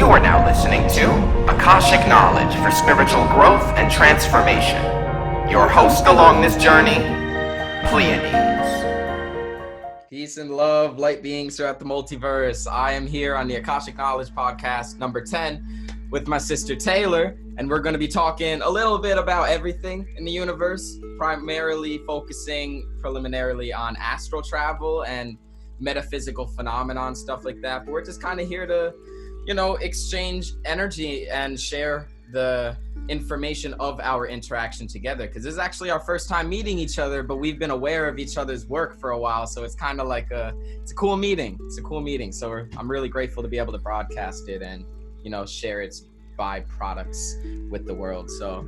You are now listening to Akashic Knowledge for Spiritual Growth and Transformation. Your host along this journey, Pleiades. Peace and love, light beings throughout the multiverse. I am here on the Akashic Knowledge podcast number 10 with my sister Taylor, and we're going to be talking a little bit about everything in the universe, primarily focusing preliminarily on astral travel and metaphysical phenomenon, stuff like that. But we're just kind of here to, exchange energy and share the information of our interaction together, because this is actually our first time meeting each other, but we've been aware of each other's work for a while, so it's kind of like it's a cool meeting. So I'm really grateful to be able to broadcast it and share its byproducts with the world. So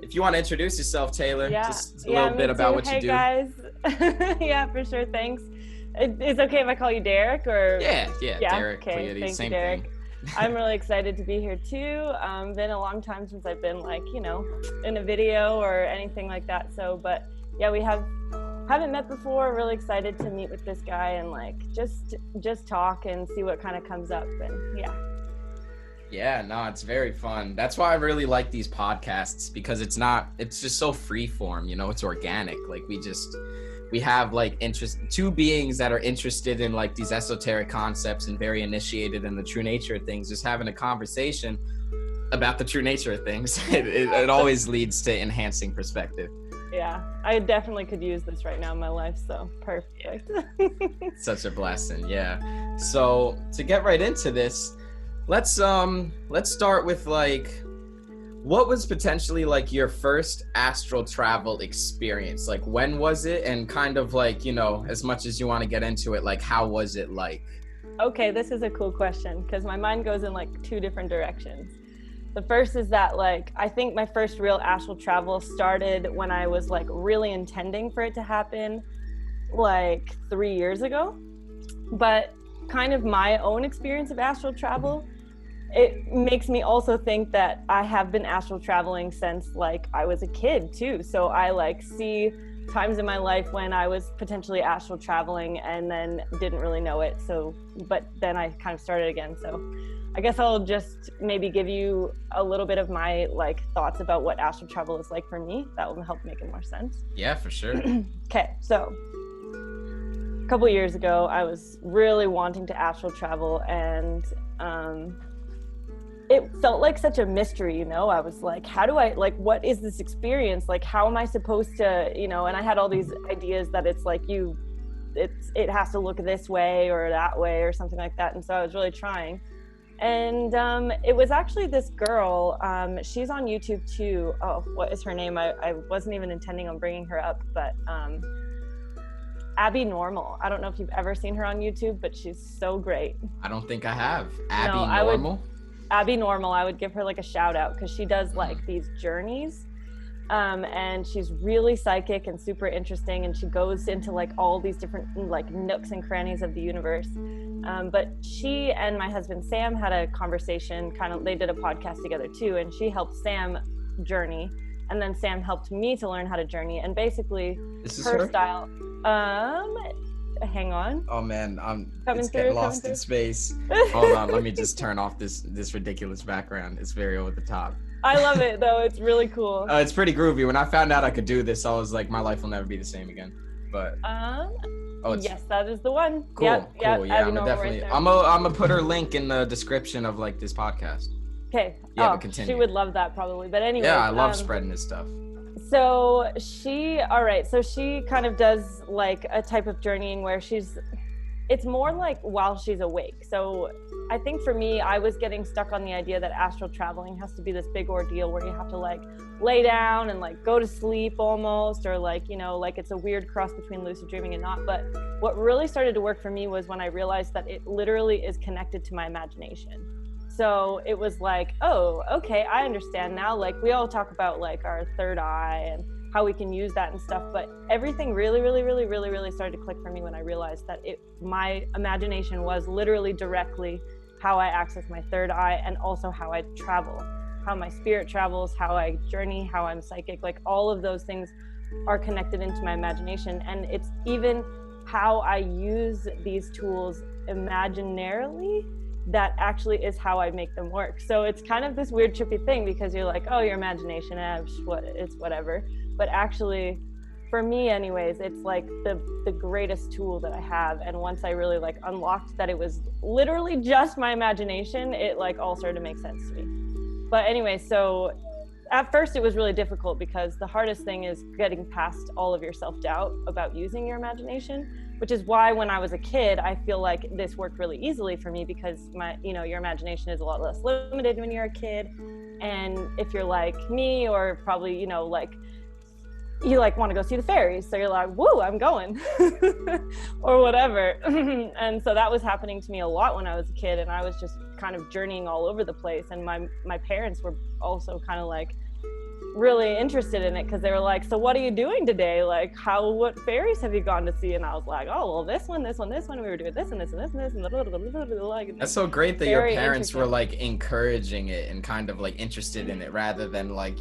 if you want to introduce yourself, Taylor, just a little bit about what you do. Hey guys. Yeah, for sure. Thanks. It's okay if I call you Derek or yeah Derek. Okay, Pleiades, thank you, Derek. I'm really excited to be here too. Been a long time since I've been in a video or anything like that. So, but yeah, we haven't met before. Really excited to meet with this guy and just talk and see what kind of comes up. And yeah, no, it's very fun. That's why I really like these podcasts, because it's just so free form, it's organic. Like we have two beings that are interested in these esoteric concepts and very initiated in the true nature of things, just having a conversation about the true nature of things. It always leads to enhancing perspective. Yeah, I definitely could use this right now in my life, so perfect. Such a blessing. Yeah. So to get right into this, let's start with what was potentially your first astral travel experience? When was it? And kind of as much as you want to get into it, how was it like? Okay, this is a cool question because my mind goes in two different directions. The first is that I think my first real astral travel started when I was really intending for it to happen 3 years ago. But kind of my own experience of astral travel, it makes me also think that I have been astral traveling since I was a kid too. So I see times in my life when I was potentially astral traveling and then didn't really know it. So, but then I kind of started again. So I guess I'll just maybe give you a little bit of my thoughts about what astral travel is like for me. That will help make it more sense. Yeah, for sure. Okay, so a couple years ago, I was really wanting to astral travel, and it felt like such a mystery, I was how do I, what is this experience? How am I supposed to, and I had all these ideas that it's it has to look this way or that way or something like that. And so I was really trying. And it was actually this girl, she's on YouTube too. Oh, what is her name? I wasn't even intending on bringing her up, but Abby Normal. I don't know if you've ever seen her on YouTube, but she's so great. I don't think I have. Abby Normal, I would give her a shout out because she does these journeys, and she's really psychic and super interesting, and she goes into all these different nooks and crannies of the universe. But she and my husband Sam had a conversation, they did a podcast together too, and she helped Sam journey, and then Sam helped me to learn how to journey. And basically her style, hang on. Oh man, it's getting lost in space. Hold on, let me just turn off this ridiculous background. It's very over the top. I love it though. It's really cool. It's pretty groovy. When I found out I could do this, I was like, my life will never be the same again. But yes, that is the one. Cool. Yeah, I'm definitely. Right, I'm gonna put her link in the description of this podcast. Okay. Yeah, but continue. She would love that probably. But anyway. Yeah, I love spreading this stuff. So she kind of does a type of journeying where it's more while she's awake. So I think for me, I was getting stuck on the idea that astral traveling has to be this big ordeal where you have to lay down and go to sleep almost, or it's a weird cross between lucid dreaming and not. But what really started to work for me was when I realized that it literally is connected to my imagination. So it was oh, okay, I understand now. We all talk about our third eye and how we can use that and stuff, but everything really, really, really, really, really started to click for me when I realized that my imagination was literally directly how I access my third eye, and also how I travel, how my spirit travels, how I journey, how I'm psychic. All of those things are connected into my imagination, and it's even how I use these tools imaginarily that actually is how I make them work. So it's kind of this weird trippy thing, because you're like, oh, your imagination, it's whatever. But actually, for me anyways, it's like the greatest tool that I have. And once I really like unlocked that it was literally just my imagination, it like all started to make sense to me. But anyway, so at first it was really difficult, because the hardest thing is getting past all of your self-doubt about using your imagination, which is why when I was a kid, I feel like this worked really easily for me, because your imagination is a lot less limited when you're a kid. And if you're like me, or probably, like you like want to go see the fairies, so you're like, woo, I'm going or whatever. And so that was happening to me a lot when I was a kid, and I was just kind of journeying all over the place. And my parents were also kind of like really interested in it, because they were like, so what are you doing today? Like, what fairies have you gone to see? And I was like, oh, well, this one, we were doing this and this and this and this, and like, that's so great that your parents were like encouraging it and kind of like interested in it, rather than like,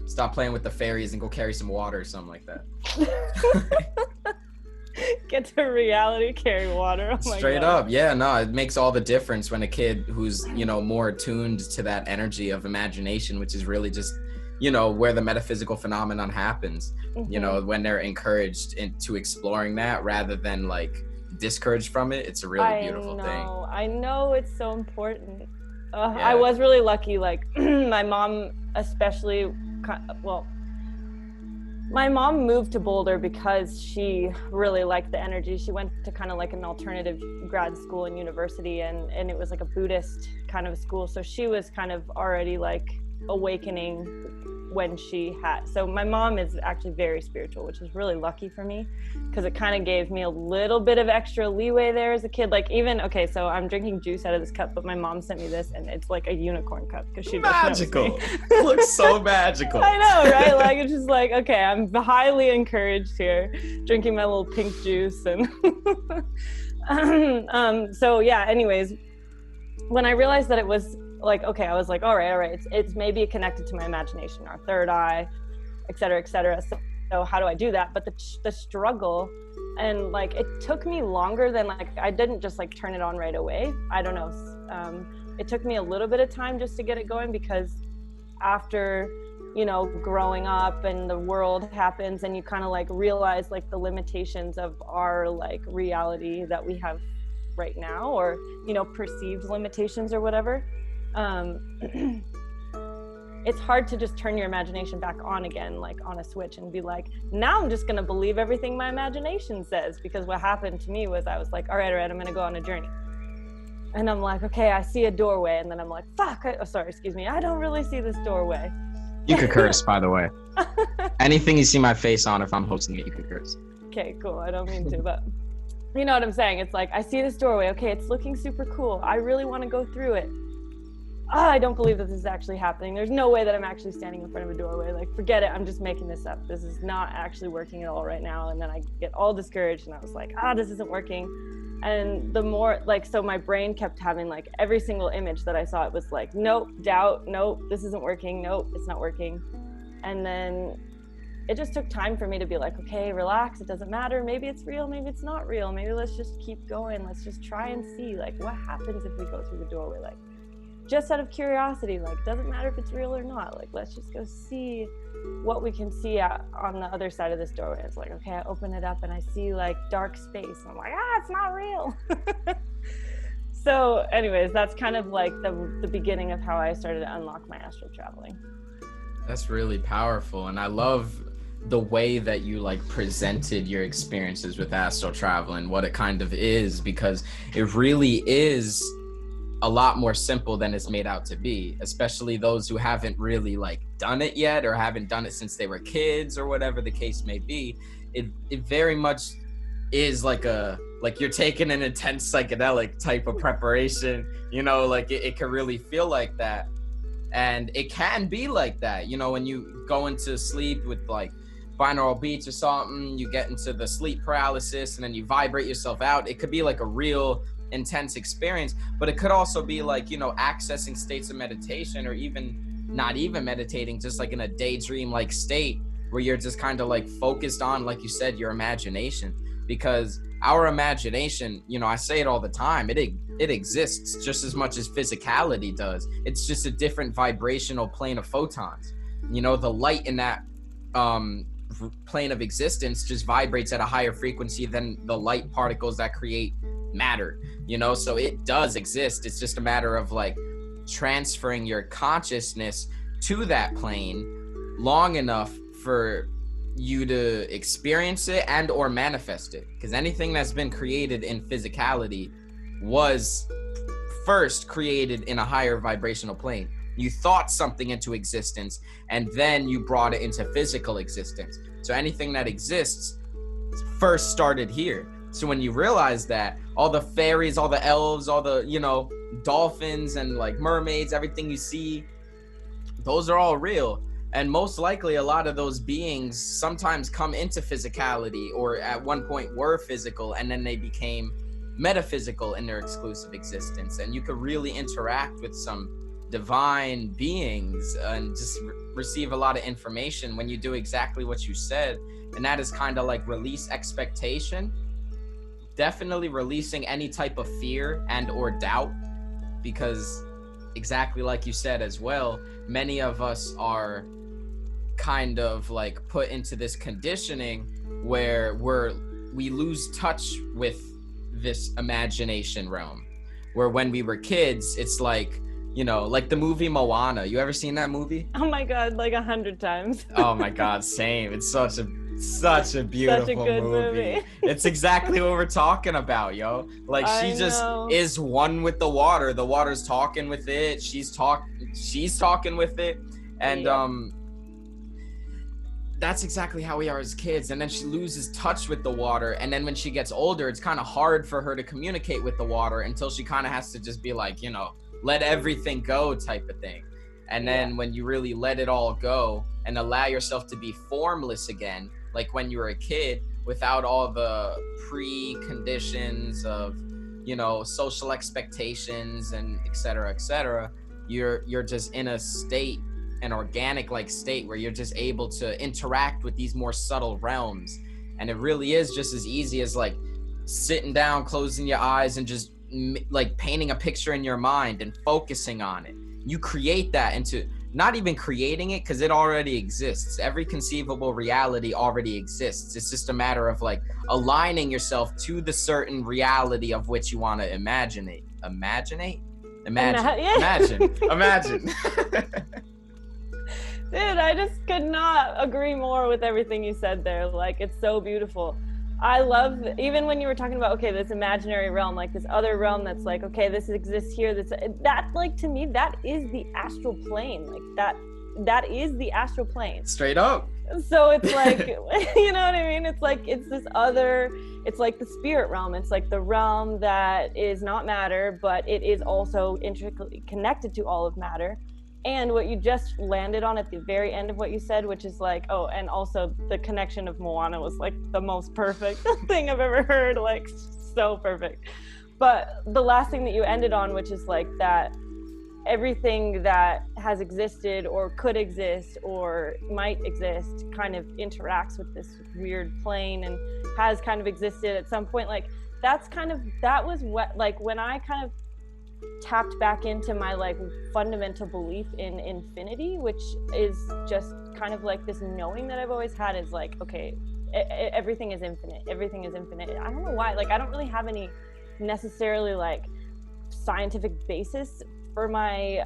stop playing with the fairies and go carry some water or something like that. Get to reality, carry water. Oh my Straight God. up. Yeah, no, it makes all the difference when a kid who's, more attuned to that energy of imagination, which is really just, where the metaphysical phenomenon happens, when they're encouraged into exploring that rather than like discouraged from it. It's a really beautiful thing. I know, it's so important. I was really lucky, like my mom especially, my mom moved to Boulder because she really liked the energy. She went to kind of like an alternative grad school and university, and it was like a Buddhist kind of school. So she was kind of already like awakening when she had. So my mom is actually very spiritual, which is really lucky for me, because it kind of gave me a little bit of extra leeway there as a kid. Like so I'm drinking juice out of this cup, but my mom sent me this, and it's like a unicorn cup, because she magical. It looks so magical. I know, right? Like, it's just like, okay, I'm highly encouraged here, drinking my little pink juice. And so yeah, anyways, when I realized that it was like, okay, I was like, all right, it's maybe connected to my imagination, our third eye, et cetera, et cetera. So how do I do that? But the struggle, and like, it took me longer than like, I didn't just like turn it on right away. I don't know. It took me a little bit of time just to get it going, because after, growing up and the world happens, and you kind of like realize like the limitations of our like reality that we have right now, or, perceived limitations or whatever. It's hard to just turn your imagination back on again, like on a switch, and be like, now I'm just going to believe everything my imagination says. Because what happened to me was I was like, all right, I'm going to go on a journey. And I'm like, okay, I see a doorway. And then I'm like, fuck, I don't really see this doorway. You could curse, by the way. Anything you see my face on, if I'm hosting it, you could curse. Okay, cool. I don't mean to, but you know what I'm saying? It's like, I see this doorway. Okay, it's looking super cool. I really want to go through it. I don't believe that this is actually happening. There's no way that I'm actually standing in front of a doorway. Like, forget it. I'm just making this up. This is not actually working at all right now. And then I get all discouraged, and I was like, this isn't working. And the more like, so my brain kept having like every single image that I saw, it was like, nope, doubt, nope, this isn't working, nope, it's not working. And then it just took time for me to be like, okay, relax, it doesn't matter, maybe it's real, maybe it's not real, maybe let's just keep going, let's just try and see like what happens if we go through the doorway, like just out of curiosity, like doesn't matter if it's real or not, like let's just go see what we can see on the other side of this doorway. It's like, okay, I open it up and I see like dark space, and I'm like, it's not real. So anyways, that's kind of like the beginning of how I started to unlock my astral traveling. That's really powerful, and I love the way that you like presented your experiences with astral travel and what it kind of is, because it really is a lot more simple than it's made out to be, especially those who haven't really like done it yet, or haven't done it since they were kids, or whatever the case may be. It very much is like you're taking an intense psychedelic type of preparation, like it can really feel like that. And it can be like that, when you go into sleep with like binaural beats or something, you get into the sleep paralysis and then you vibrate yourself out. It could be like a real intense experience, but it could also be like, accessing states of meditation, or even not even meditating, just like in a daydream like state where you're just kind of like focused on, like you said, your imagination. because our imagination, you know, I say it all the time, it exists just as much as physicality does. It's just a different vibrational plane of photons. You know, the light in that plane of existence just vibrates at a higher frequency than the light particles that create matter, you know, so it does exist. It's just a matter of like transferring your consciousness to that plane long enough for you to experience it and or manifest it, because anything that's been created in physicality was first created in a higher vibrational plane. You thought something into existence and then you brought it into physical existence. So anything that exists first started here. So when you realize that, all the fairies, all the elves, all the, you know, dolphins and like mermaids, everything you see, those are all real. And most likely a lot of those beings sometimes come into physicality, or at one point were physical, and then they became metaphysical in their exclusive existence. And you could really interact with some divine beings and just receive a lot of information when you do exactly what you said. And that is kind of like release expectation. Definitely releasing any type of fear and or doubt, because exactly like you said as well, many of us are kind of like put into this conditioning where we lose touch with this imagination realm, where when we were kids, it's like, you know, like the movie Moana. You ever seen that movie? Oh my God, like 100 times. Oh my God, same. It's such a beautiful Such a good movie. It's exactly what we're talking about, yo. Like she just is one with the water. The water's talking with it. She's talking with it. And that's exactly how we are as kids. And then she loses touch with the water. And then when she gets older, it's kind of hard for her to communicate with the water until she kind of has to just be like, you know, let everything go type of thing. And then when you really let it all go and allow yourself to be formless again, like when you were a kid, without all the preconditions of, you know, social expectations and et cetera, you're just in a state, an organic like state, where you're just able to interact with these more subtle realms. And it really is just as easy as like sitting down, closing your eyes, and just like painting a picture in your mind and focusing on it. You create that into, not even creating it, because it already exists. Every conceivable reality already exists. It's just a matter of like aligning yourself to the certain reality of which you want to imagine. Dude, I just could not agree more with everything you said there. Like, it's so beautiful. I love, even when you were talking about, okay, this imaginary realm, like this other realm that's like, okay, this exists here. That like, to me, that is the astral plane. Like that is the astral plane. Straight up. So it's like, you know what I mean? It's like, it's this other, it's like the spirit realm. It's like the realm that is not matter, but it is also intricately connected to all of matter. And what you just landed on at the very end of what you said, which is like, oh, and also the connection of Moana was like the most perfect thing I've ever heard, like so perfect. But the last thing that you ended on, which is like that everything that has existed or could exist or might exist kind of interacts with this weird plane and has kind of existed at some point. Like that was what, like when I kind of tapped back into my like fundamental belief in infinity, which is just kind of like this knowing that I've always had, is like, okay, everything is infinite. I don't know why, like I don't really have any necessarily like scientific basis for my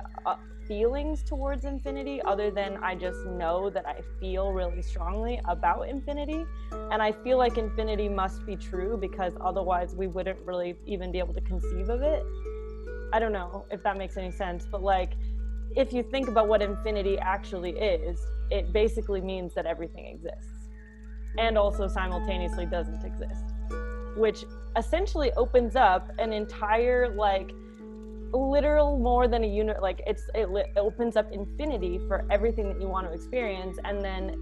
feelings towards infinity, other than I just know that I feel really strongly about infinity, and I feel like infinity must be true, because otherwise we wouldn't really even be able to conceive of it. I don't know if that makes any sense, but like, if you think about what infinity actually is, it basically means that everything exists and also simultaneously doesn't exist, which essentially opens up an entire, like, literal more than a unit, like it opens up infinity for everything that you want to experience. And then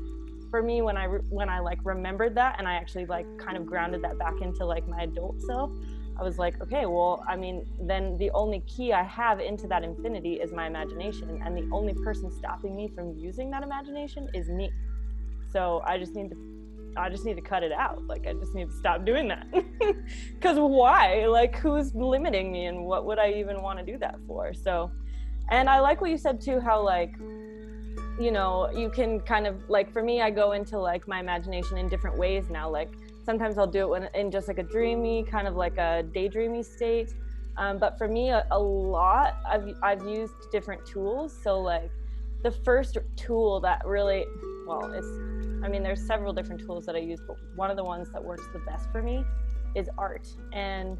for me, when I like remembered that, and I actually like kind of grounded that back into like my adult self, I was like, okay, well, I mean, then the only key I have into that infinity is my imagination, and the only person stopping me from using that imagination is me. So I just need to just need to cut it out. Like, I just need to stop doing that. Because why? Like, who's limiting me, and what would I even want to do that for? So, and I like what you said too, how like, you know, you can kind of like, for me, I go into like my imagination in different ways now. Like sometimes I'll do it when in just like a dreamy, kind of like a daydreamy state. But for me, a lot, I've used different tools. So like the first tool that really, well, there's several different tools that I use, but one of the ones that works the best for me is art. And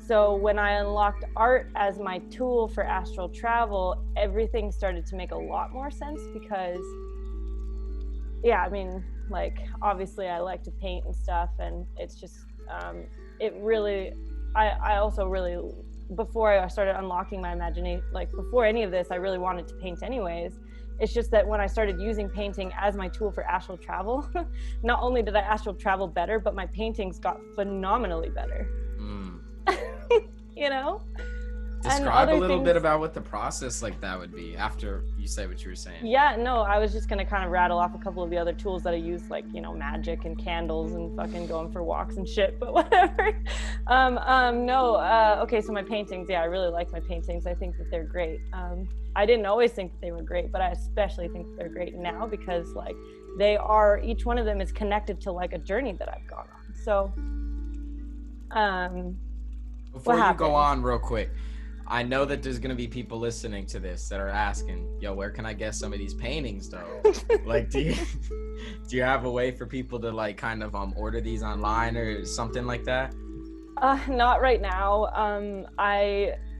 so when I unlocked art as my tool for astral travel, everything started to make a lot more sense because, yeah, I mean, like, obviously I like to paint and stuff, and it's just, it really, I also really, before I started unlocking my imagination, like before any of this, I really wanted to paint anyways. It's just that when I started using painting as my tool for astral travel, not only did I astral travel better, but my paintings got phenomenally better. You know? Describe a little bit about what the process like that would be after you say what you were saying. Yeah, no, I was just gonna kind of rattle off a couple of the other tools that I use, like, you know, magic and candles and fucking going for walks and shit, but whatever. Okay, so my paintings, yeah, I really like my paintings. I think that they're great. I didn't always think that they were great, but I especially think that they're great now because like they are, each one of them is connected to like a journey that I've gone on. So, before you go on real quick, I know that there's gonna be people listening to this that are asking, yo, where can I get some of these paintings though? Like, do you have a way for people to like kind of order these online or something like that? Not right now.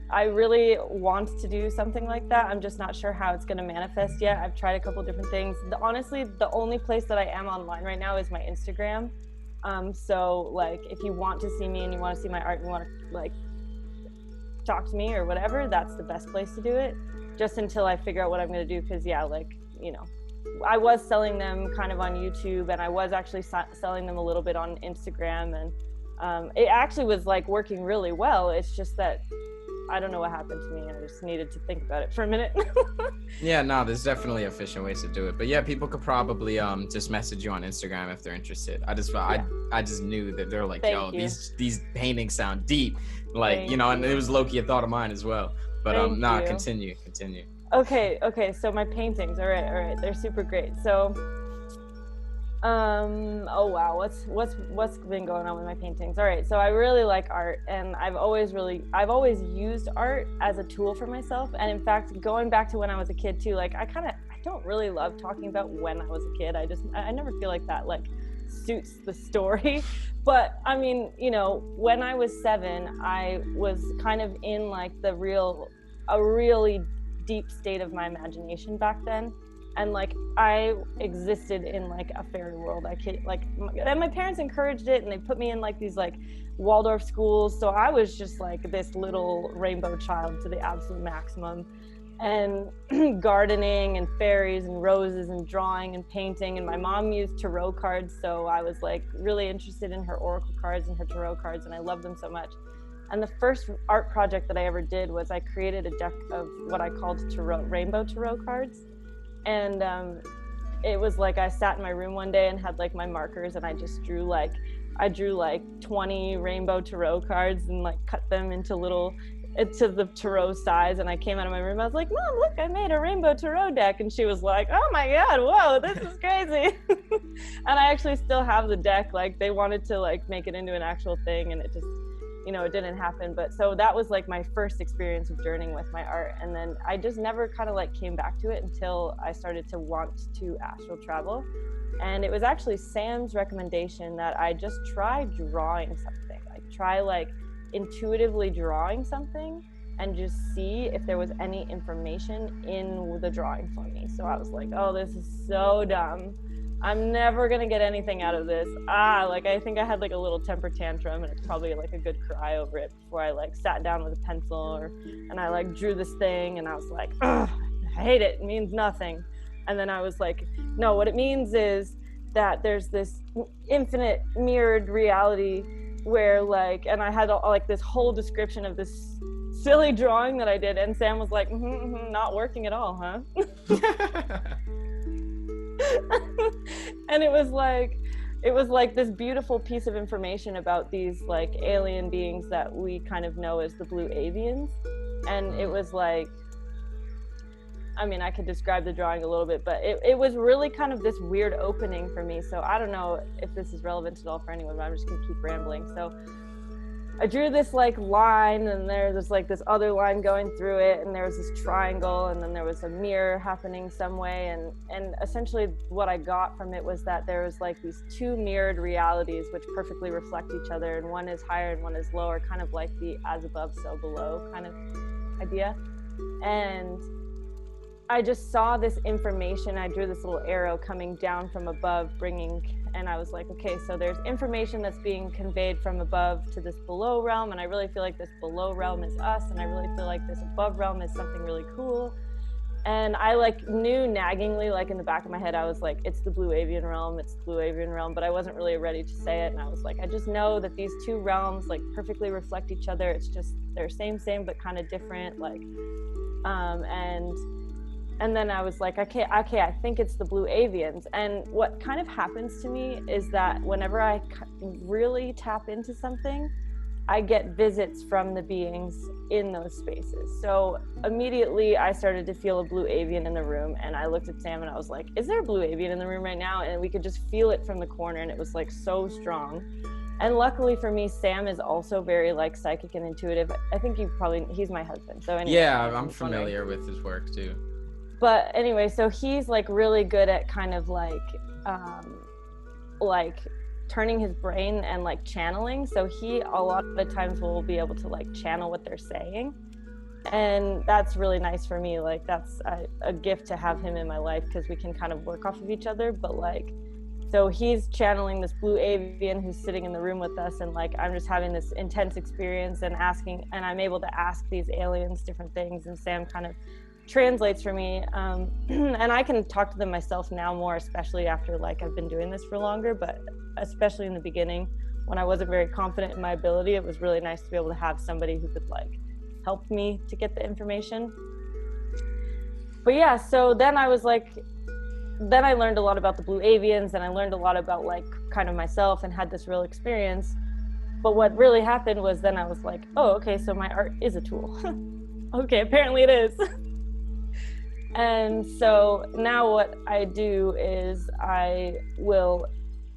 I really want to do something like that. I'm just not sure how it's gonna manifest yet. I've tried a couple different things. Honestly, the only place that I am online right now is my Instagram. So like, if you want to see me and you want to see my art and you want to like talk to me or whatever, that's the best place to do it, just until I figure out what I'm going to do. Because yeah, like, you know, I was selling them kind of on YouTube, and I was actually selling them a little bit on Instagram, and it actually was like working really well. It's just that I don't know what happened to me, and I just needed to think about it for a minute. Yeah, no, there's definitely efficient ways to do it, but yeah, people could probably just message you on Instagram if they're interested. I just knew that they're like, yo, these paintings sound deep, like, you know, and it was low-key a thought of mine as well. But continue. Okay, so my paintings, all right, they're super great. So oh wow, what's been going on with my paintings? All right, so I really like art, and I've always used art as a tool for myself. And in fact, going back to when I was a kid too, like I don't really love talking about when I was a kid. I never feel like that like suits the story. But I mean, you know, when I was 7, I was kind of in like a really deep state of my imagination back then. And like I existed in like a fairy world. And my parents encouraged it, and they put me in like these like Waldorf schools. So I was just like this little rainbow child to the absolute maximum. And gardening and fairies and roses and drawing and painting. And my mom used tarot cards, so I was like really interested in her oracle cards and her tarot cards, and I loved them so much. And the first art project that I ever did was I created a deck of what I called rainbow tarot cards. And it was like I sat in my room one day and had like my markers, and I just drew like 20 rainbow tarot cards and like cut them into the tarot size. And I came out of my room, I was like, Mom, look, I made a rainbow tarot deck. And she was like, oh my God, whoa, this is crazy. And I actually still have the deck. Like they wanted to like make it into an actual thing, and it just, you know, it didn't happen. But so that was like my first experience of journeying with my art. And then I just never kind of like came back to it until I started to want to astral travel. And it was actually Sam's recommendation that I just try drawing something, like try like intuitively drawing something and just see if there was any information in the drawing for me. So I was like, oh, this is so dumb. I'm never gonna get anything out of this. Like I think I had like a little temper tantrum, and it's probably like a good cry over it before I like sat down with a pencil and I like drew this thing, and I was like, ugh, I hate it. It means nothing. And then I was like, no, what it means is that there's this infinite mirrored reality where like, and I had like this whole description of this silly drawing that I did, and Sam was like, not working at all, huh? And it was it was like this beautiful piece of information about these like alien beings that we kind of know as the blue avians. And it was like, I mean, I could describe the drawing a little bit, but it was really kind of this weird opening for me. So I don't know if this is relevant at all for anyone, but I'm just gonna keep rambling. So I drew this like line, and there was like this other line going through it, and there was this triangle, and then there was a mirror happening some way, and essentially what I got from it was that there was like these two mirrored realities which perfectly reflect each other, and one is higher and one is lower, kind of like the as above so below kind of idea. And I just saw this information. I drew this little arrow coming down from above, and I was like, okay, so there's information that's being conveyed from above to this below realm, and I really feel like this below realm is us, and I really feel like this above realm is something really cool. And I like knew naggingly, like in the back of my head, I was like, it's the blue avian realm, it's the blue avian realm, but I wasn't really ready to say it. And I was like, I just know that these two realms like perfectly reflect each other. It's just, they're same, but kind of different, like, and then I was like, okay, I think it's the blue avians. And what kind of happens to me is that whenever I really tap into something, I get visits from the beings in those spaces. So immediately I started to feel a blue avian in the room, and I looked at Sam and I was like, is there a blue avian in the room right now? And we could just feel it from the corner, and it was like so strong. And luckily for me, Sam is also very like psychic and intuitive. I think he's my husband. So anyway, yeah, I'm familiar with his work too. But anyway, so he's like really good at kind of like turning his brain and like channeling. So he a lot of the times will be able to like channel what they're saying. And that's really nice for me. Like that's a gift to have him in my life, because we can kind of work off of each other. But like, so he's channeling this blue avian who's sitting in the room with us, and like I'm just having this intense experience and I'm able to ask these aliens different things, and Sam kind of translates for me, and I can talk to them myself now more, especially after like I've been doing this for longer. But especially in the beginning, when I wasn't very confident in my ability, it was really nice to be able to have somebody who could like help me to get the information. But yeah, so then I was like, then I learned a lot about the blue avians, and I learned a lot about like kind of myself, and had this real experience. But what really happened was then I was like, oh, okay, so my art is a tool. Okay, apparently it is. And so now what I do is I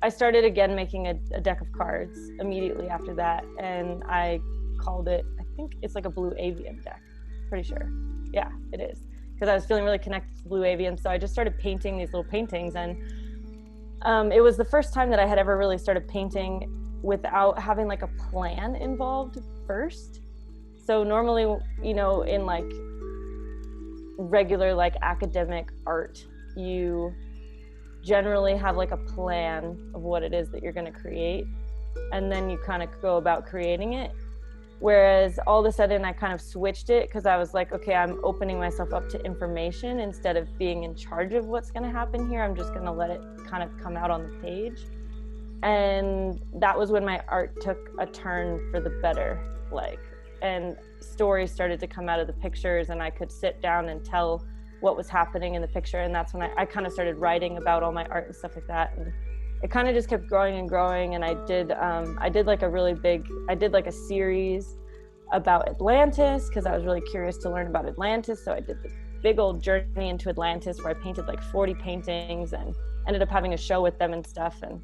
started again making a deck of cards immediately after that, and I called it, I think it's like a blue avian deck, pretty sure. Yeah, it is, because I was feeling really connected to blue avian. So I just started painting these little paintings, and it was the first time that I had ever really started painting without having like a plan involved first. So normally, you know, in like regular like academic art, you generally have like a plan of what it is that you're going to create, and then you kind of go about creating it. Whereas all of a sudden I kind of switched it, because I was like, okay, I'm opening myself up to information instead of being in charge of what's going to happen here. I'm just going to let it kind of come out on the page. And that was when my art took a turn for the better, like, and stories started to come out of the pictures, and I could sit down and tell what was happening in the picture. And that's when I kind of started writing about all my art and stuff like that. And it kind of just kept growing and growing. And I did like a series about Atlantis, because I was really curious to learn about Atlantis. So I did this big old journey into Atlantis where I painted like 40 paintings and ended up having a show with them and stuff. And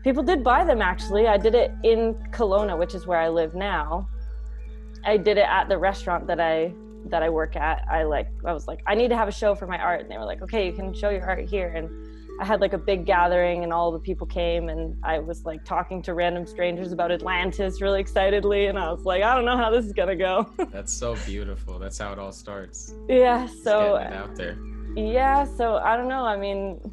people did buy them, actually. I did it in Kelowna, which is where I live now. I did it at the restaurant that I work at. I was like, I need to have a show for my art. And they were like, okay, you can show your art here. And I had like a big gathering, and all the people came, and I was like talking to random strangers about Atlantis really excitedly. And I was like, I don't know how this is gonna go. That's so beautiful. That's how it all starts. Yeah. Just so getting it out there. Yeah. So I don't know. I mean,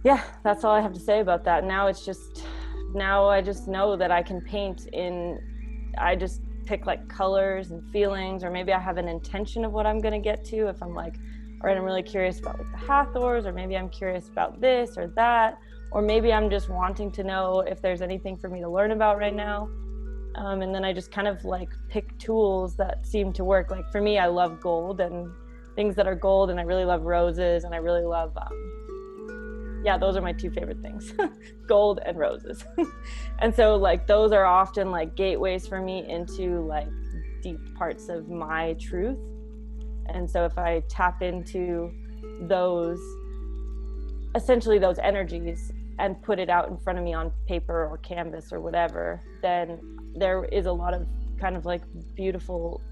yeah, that's all I have to say about that. Now I just know that I can paint I just pick like colors and feelings, or maybe I have an intention of what I'm going to get to. If I'm like, all right, I'm really curious about like the Hathors, or maybe I'm curious about this or that, or maybe I'm just wanting to know if there's anything for me to learn about right now. And then I just kind of like pick tools that seem to work. Like for me, I love gold and things that are gold, and I really love roses, and I really love, yeah, those are my two favorite things, gold and roses. And so like those are often like gateways for me into like deep parts of my truth. And so if I tap into those, essentially those energies, and put it out in front of me on paper or canvas or whatever, then there is a lot of kind of like beautiful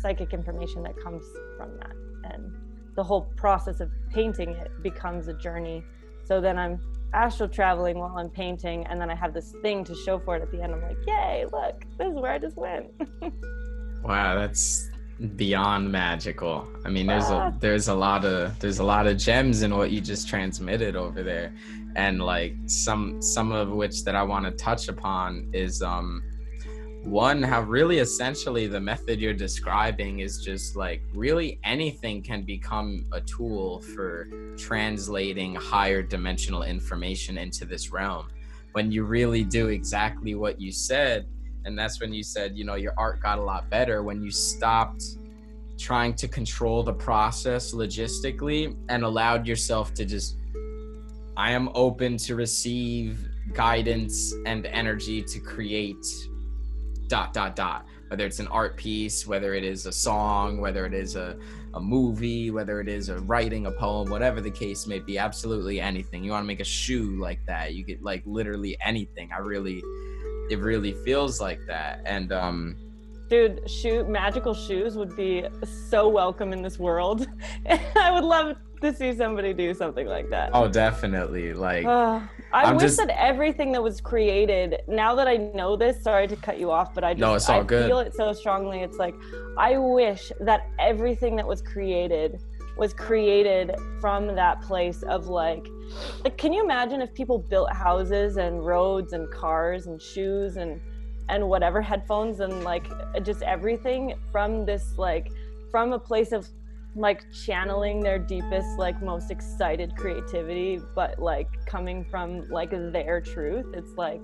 psychic information that comes from that. And the whole process of painting it becomes a journey. So then I'm astral traveling while I'm painting, and then I have this thing to show for it at the end. I'm like, yay, look, this is where I just went. Wow, that's beyond magical. I mean, there's a lot of gems in what you just transmitted over there. And like some of which that I want to touch upon is one, how really essentially the method you're describing is just like really anything can become a tool for translating higher dimensional information into this realm when you really do exactly what you said. And that's when you said, you know, your art got a lot better when you stopped trying to control the process logistically and allowed yourself to just, I am open to receive guidance and energy to create ... whether it's an art piece, whether it is a song, whether it is a movie, whether it is a writing a poem, whatever the case may be, absolutely anything. You want to make a shoe like that, you get like literally anything. It really feels like that. And dude, magical shoes would be so welcome in this world. I would love to see somebody do something like that. Oh, definitely. Like I wish that everything that was created, now that I know this, sorry to cut you off, but I feel it so strongly. It's like, I wish that everything that was created from that place of like, can you imagine if people built houses and roads and cars and shoes and whatever, headphones and like just everything from this, like from a place of like channeling their deepest, like most excited creativity, but like coming from like their truth. It's like,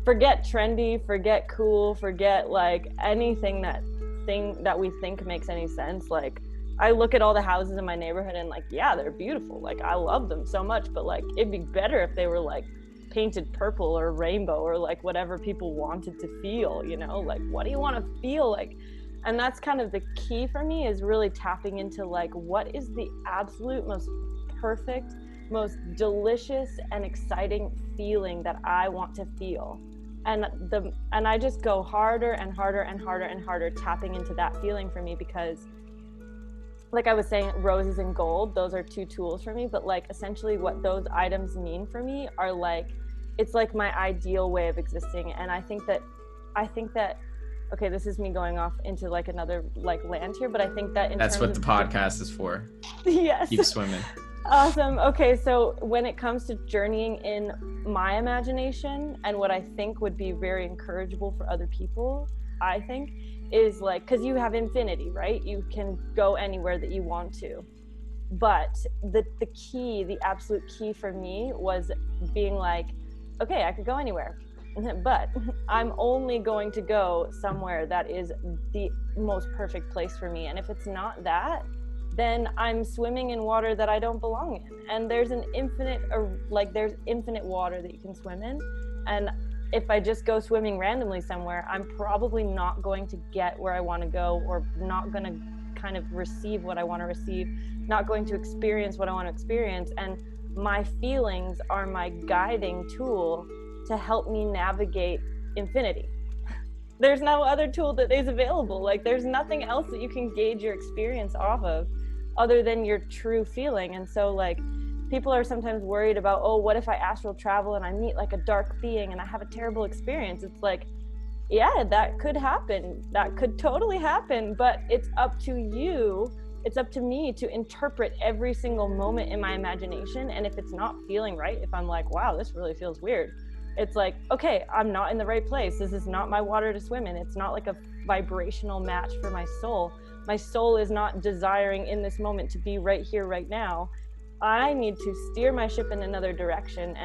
forget trendy, forget cool, forget like anything that we think makes any sense. Like I look at all the houses in my neighborhood and like, yeah, they're beautiful, like I love them so much, but like it'd be better if they were like painted purple or rainbow or like whatever people wanted to feel, you know, like what do you want to feel like? And that's kind of the key for me, is really tapping into like, what is the absolute most perfect, most delicious and exciting feeling that I want to feel. And I just go harder and harder and harder and harder tapping into that feeling for me, because like I was saying, roses and gold, those are two tools for me, but like essentially what those items mean for me are like, it's like my ideal way of existing. And I think that, okay, this is me going off into like another like land here, but I think that that's what the podcast is for. Yes. Keep swimming. Awesome. Okay, so when it comes to journeying in my imagination, and what I think would be very encourageable for other people, I think, is like, because you have infinity, right? You can go anywhere that you want to. But the key, the absolute key for me was being like, okay, I could go anywhere, but I'm only going to go somewhere that is the most perfect place for me. And if it's not that, then I'm swimming in water that I don't belong in. And there's infinite water that you can swim in. And if I just go swimming randomly somewhere, I'm probably not going to get where I want to go, or not going to kind of receive what I want to receive, not going to experience what I want to experience. And my feelings are my guiding tool to help me navigate infinity. There's no other tool that is available. Like there's nothing else that you can gauge your experience off of other than your true feeling. And so like people are sometimes worried about, oh, what if I astral travel and I meet like a dark being and I have a terrible experience? It's like, yeah, that could happen. That could totally happen, but it's up to you. It's up to me to interpret every single moment in my imagination. And if it's not feeling right, if I'm like, wow, this really feels weird, it's like, okay, I'm not in the right place. This is not my water to swim in. It's not like a vibrational match for my soul. My soul is not desiring in this moment to be right here, right now. I need to steer my ship in another direction.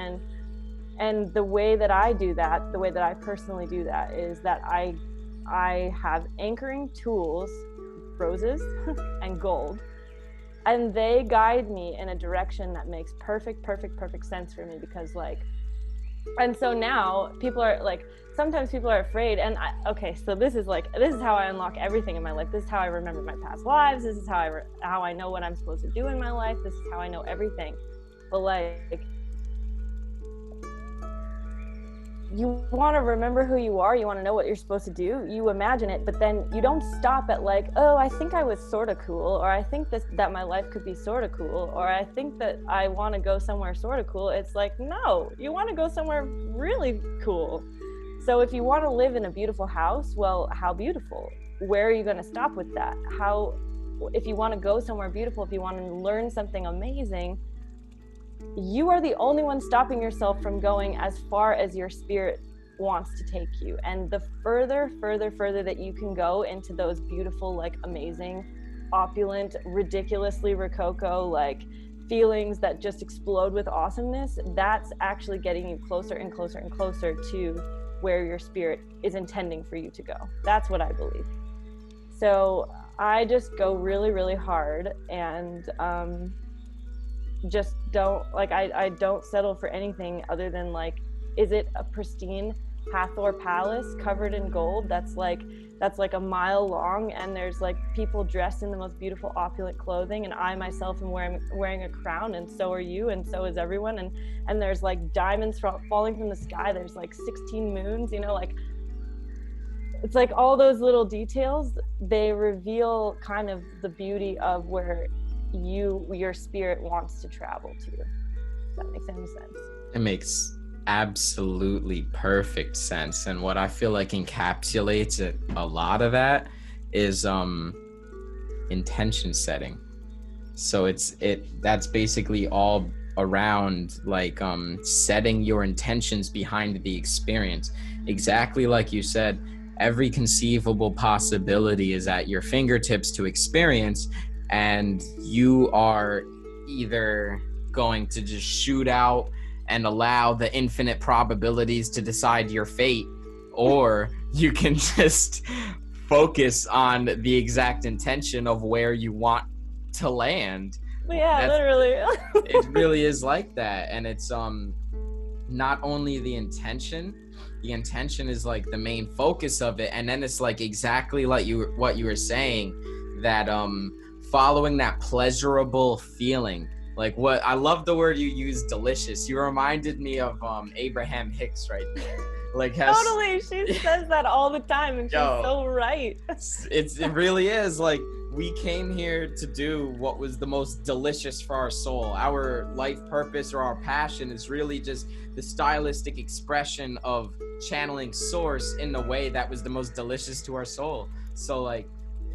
And the way that I do that, the way that I personally do that, is that I have anchoring tools, roses and gold. and they guide me in a direction that makes perfect sense for me, because like, and so now people are like, sometimes people are afraid, and so this is how I unlock everything in my life. This is how I remember my past lives. This is how I know what I'm supposed to do in my life. This is how I know everything. But like, you want to remember who you are, you want to know what you're supposed to do, you imagine it, but then you don't stop at like, oh, I think I was sort of cool, or I think that my life could be sort of cool, or I think that I want to go somewhere sort of cool. It's like, no, you want to go somewhere really cool. So if you want to live in a beautiful house, well, how beautiful? Where are you going to stop with that? If you want to go somewhere beautiful, if you want to learn something amazing, you are the only one stopping yourself from going as far as your spirit wants to take you. And the further that you can go into those beautiful, like amazing, opulent, ridiculously rococo, like feelings that just explode with awesomeness, that's actually getting you closer and closer and closer to where your spirit is intending for you to go. That's what I believe. So I just go really hard, and just don't like, I don't settle for anything other than like, is it a pristine Hathor palace covered in gold that's like a mile long, and there's like people dressed in the most beautiful opulent clothing, and I myself am wearing a crown, and so are you, and so is everyone, and there's like diamonds falling from the sky, there's like 16 moons, you know, like it's like all those little details, they reveal kind of the beauty of where your spirit wants to travel to. If that makes any sense. It makes absolutely perfect sense. And what I feel like encapsulates it, a lot of that, is intention setting. So that's basically all around like setting your intentions behind the experience. Exactly like you said, every conceivable possibility is at your fingertips to experience, and you are either going to just shoot out and allow the infinite probabilities to decide your fate, or you can just focus on the exact intention of where you want to land. Yeah, literally. It really is like that. And it's not only the intention is like the main focus of it, and then it's like exactly like what you were saying, that following that pleasurable feeling. Like, what I love the word you used, delicious. You reminded me of Abraham Hicks right there. Like, totally, she says that all the time, and she's so right. It really is. Like, we came here to do what was the most delicious for our soul. Our life purpose or our passion is really just the stylistic expression of channeling source in the way that was the most delicious to our soul. So like,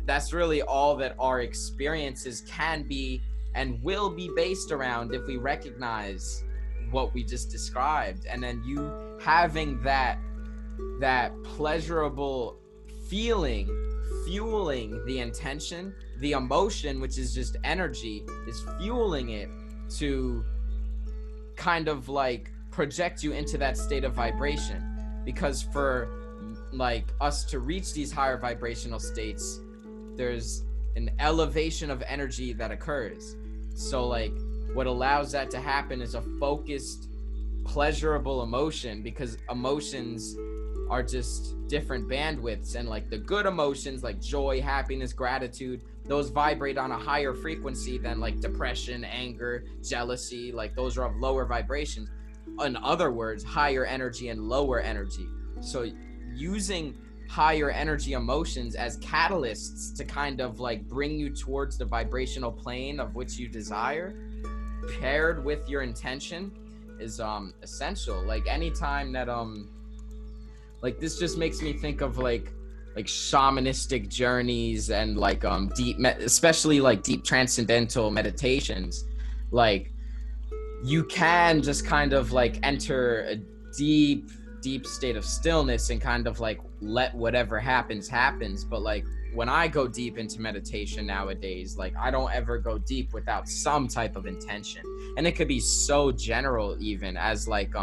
that's really all that our experiences can be and will be based around, if we recognize what we just described. And then you having that pleasurable feeling fueling the intention, the emotion, which is just energy, is fueling it to kind of like project you into that state of vibration. Because for like us to reach these higher vibrational states, there's an elevation of energy that occurs. So like, what allows that to happen is a focused, pleasurable emotion, because emotions are just different bandwidths, and like the good emotions like joy, happiness, gratitude, those vibrate on a higher frequency than like depression, anger, jealousy. Like, those are of lower vibrations. In other words, higher energy and lower energy. So using higher energy emotions as catalysts to kind of like bring you towards the vibrational plane of which you desire, paired with your intention, is essential. Like, anytime that like, this just makes me think of like shamanistic journeys and like especially like deep transcendental meditations. Like, you can just kind of like enter a deep state of stillness and kind of like let whatever happens. But like, when I go deep into meditation nowadays, like, I don't ever go deep without some type of intention. And it could be so general, even as like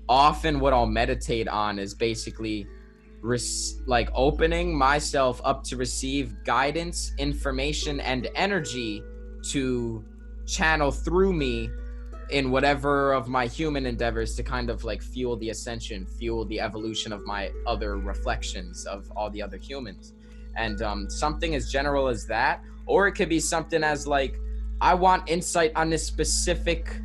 often what I'll meditate on is basically like opening myself up to receive guidance, information, and energy to channel through me in whatever of my human endeavors to kind of like fuel the ascension, fuel the evolution of my other reflections of all the other humans. And something as general as that, or it could be something as like, I want insight on this specific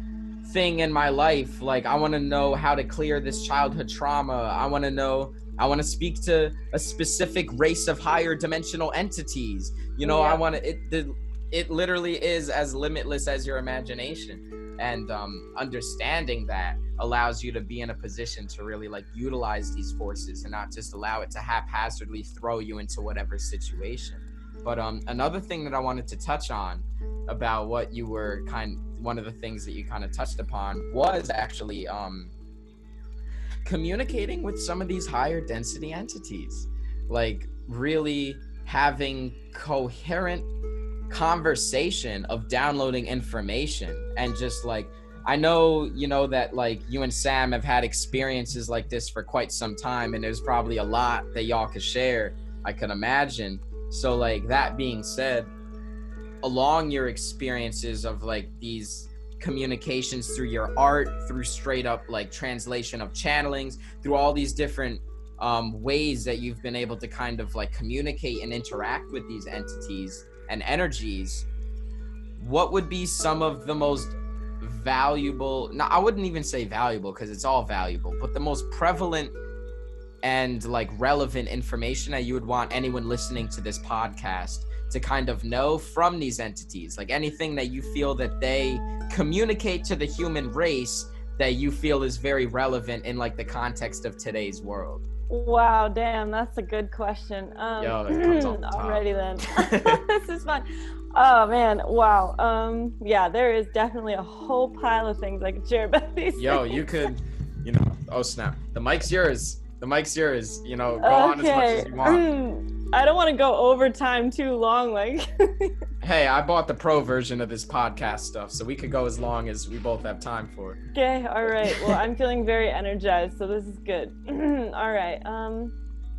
thing in my life. Like, I want to know how to clear this childhood trauma. I want to speak to a specific race of higher dimensional entities. You know, it literally is as limitless as your imagination. And understanding that allows you to be in a position to really like utilize these forces and not just allow it to haphazardly throw you into whatever situation. But another thing that I wanted to touch on about what you were one of the things that you kind of touched upon was actually communicating with some of these higher density entities, like really having coherent conversation of downloading information. And just like, I know, you know, that like you and Sam have had experiences like this for quite some time, and there's probably a lot that y'all could share, I could imagine. So like, that being said, along your experiences of like these communications through your art, through straight up like translation of channelings, through all these different ways that you've been able to kind of like communicate and interact with these entities and energies, what would be some of the most valuable, no, I wouldn't even say valuable because it's all valuable, but the most prevalent and like relevant information that you would want anyone listening to this podcast to kind of know from these entities? Like anything that you feel that they communicate to the human race that you feel is very relevant in like the context of today's world. Wow, damn, that's a good question. Yo, it comes off the top. Alrighty then. This is fun. Oh man, wow. Yeah, there is definitely a whole pile of things I could share about these things. You could, you know, oh snap. The mic's yours. You know, go on as much as you want. I don't want to go over time too long, like. Hey, I bought the pro version of this podcast stuff, so we could go as long as we both have time for. Okay, all right. Well, I'm feeling very energized, so this is good. All right.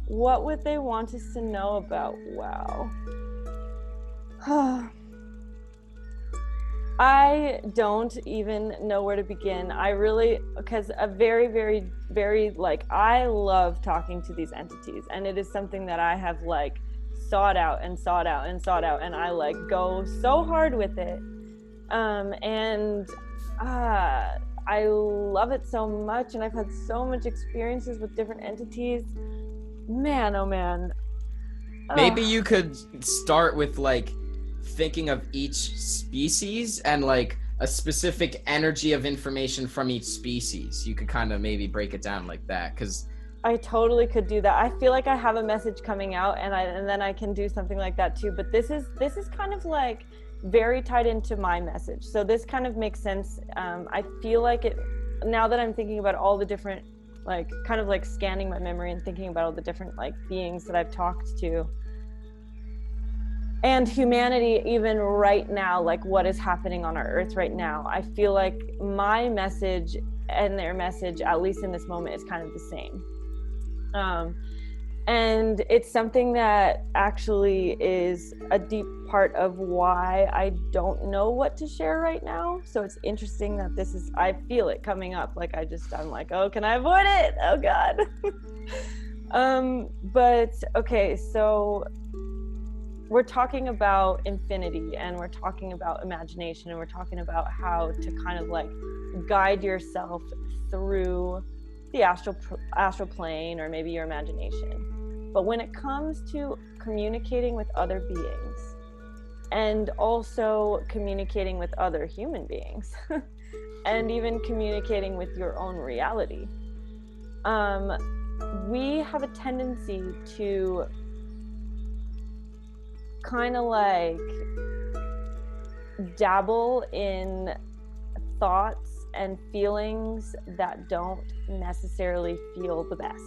What would they want us to know about? Wow. I don't even know where to begin. Because a very, very, very, like, I love talking to these entities, and it is something that I have like sought out, and I like go so hard with it. I love it so much, and I've had so much experiences with different entities. Man, oh man. Maybe you could start with like thinking of each species and like a specific energy of information from each species. You could kind of maybe break it down like that, because I totally could do that. I feel like I have a message coming out, and then I can do something like that too. But this is kind of like very tied into my message, so this kind of makes sense. I feel like it, now that I'm thinking about all the different, like, kind of like scanning my memory and thinking about all the different like beings that I've talked to, and humanity even right now, like what is happening on our earth right now. I feel like my message and their message, at least in this moment, is kind of the same. And it's something that actually is a deep part of why I don't know what to share right now. So it's interesting that I feel it coming up. Like I'm like, oh, can I avoid it? Oh God. But okay, so we're talking about infinity, and we're talking about imagination, and we're talking about how to kind of like guide yourself through the astral plane, or maybe your imagination. But when it comes to communicating with other beings, and also communicating with other human beings, and even communicating with your own reality, we have a tendency to kind of like dabble in thoughts and feelings that don't necessarily feel the best.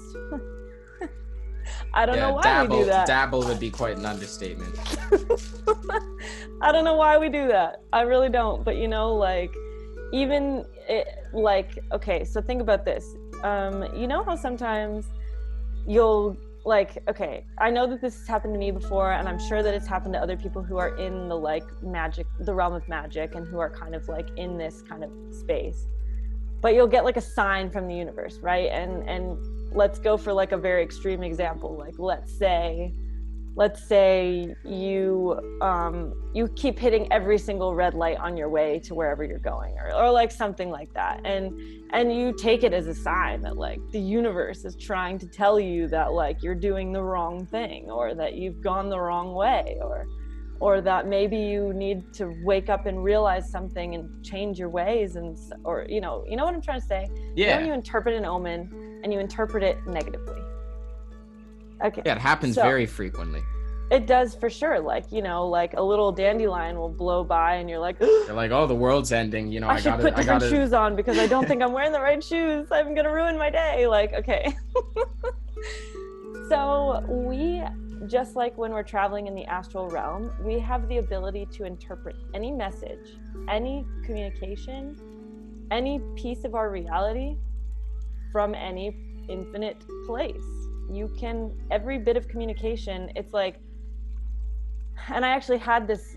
I don't know why we do that. Dabble would be quite an understatement. I don't know why we do that. I really don't. But you know, like, even it, like, okay, so think about this. You know how sometimes you'll like, okay, I know that this has happened to me before, and I'm sure that it's happened to other people who are in the like magic, the realm of magic, and who are kind of like in this kind of space. But you'll get like a sign from the universe, right? And let's go for like a very extreme example. Like, let's say you keep hitting every single red light on your way to wherever you're going, or like something like that, and you take it as a sign that like the universe is trying to tell you that like you're doing the wrong thing, or that you've gone the wrong way, or that maybe you need to wake up and realize something and change your ways, and or you know what I'm trying to say. Yeah. You know, when you interpret an omen and you interpret it negatively. Okay. Yeah, it happens very frequently. It does, for sure. Like, you know, like a little dandelion will blow by and you're like, you're like, oh, the world's ending. You know, I should put different shoes on because I don't think I'm wearing the right shoes. I'm going to ruin my day. Like, okay. So we, just like when we're traveling in the astral realm, we have the ability to interpret any message, any communication, any piece of our reality from any infinite place. You can, every bit of communication, it's like, and I actually had this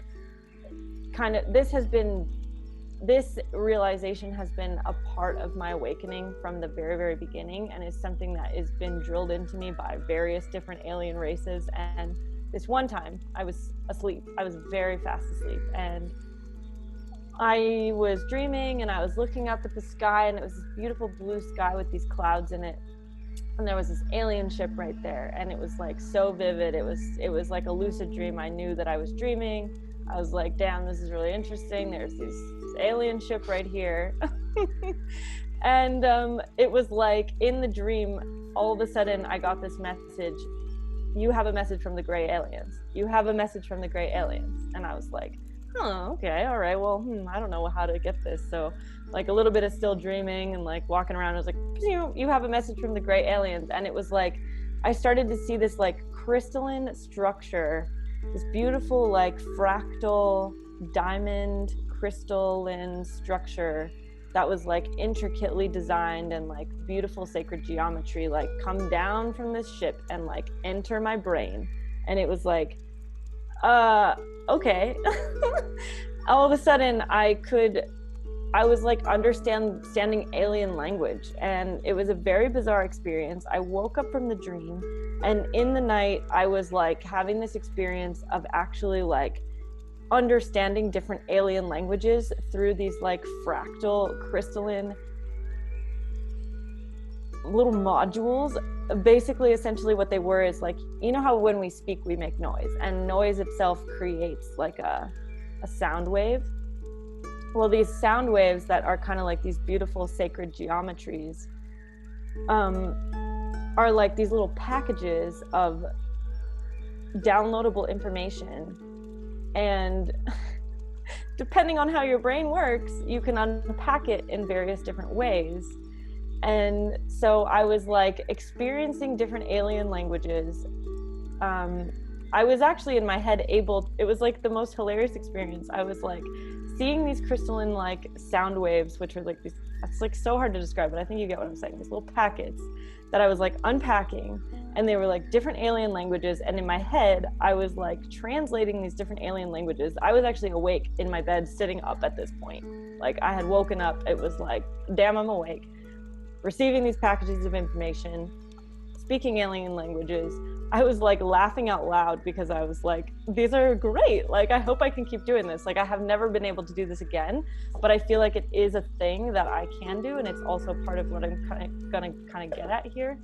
kind of, this realization has been a part of my awakening from the very, very beginning, and is something that has been drilled into me by various different alien races. And this one time I was asleep, I was very fast asleep, and I was dreaming, and I was looking up at the sky, and it was this beautiful blue sky with these clouds in it. And there was this alien ship right there, and it was like so vivid. It was like a lucid dream. I knew that I was dreaming. I was like, damn, this is really interesting. There's this alien ship right here. And it was like in the dream, all of a sudden I got this message: you have a message from the gray aliens. You have a message from the gray aliens. And I was like, oh, okay, all right, well, I don't know how to get this. So like a little bit of still dreaming and like walking around, I was like, you have a message from the gray aliens. And it was like, I started to see this like crystalline structure, this beautiful like fractal diamond crystalline structure that was like intricately designed and like beautiful sacred geometry, like come down from this ship and like enter my brain. And it was like, okay. All of a sudden I was like understanding alien language, and it was a very bizarre experience. I woke up from the dream, and in the night I was like having this experience of actually like understanding different alien languages through these like fractal crystalline little modules. Basically, essentially what they were is like, you know how when we speak we make noise, and noise itself creates like a sound wave. Well, these sound waves that are kind of like these beautiful sacred geometries are like these little packages of downloadable information. And depending on how your brain works, you can unpack it in various different ways. And so I was like experiencing different alien languages. I was actually in my head it was like the most hilarious experience. I was like seeing these crystalline like sound waves, which are like these, it's like so hard to describe, but I think you get what I'm saying. These little packets that I was like unpacking, and they were like different alien languages. And in my head, I was like translating these different alien languages. I was actually awake in my bed, sitting up at this point. Like I had woken up. It was like, damn, I'm awake, receiving these packages of information, speaking alien languages. I was like laughing out loud because I was like, these are great. Like, I hope I can keep doing this. Like, I have never been able to do this again, but I feel like it is a thing that I can do. And it's also part of what I'm gonna get at here.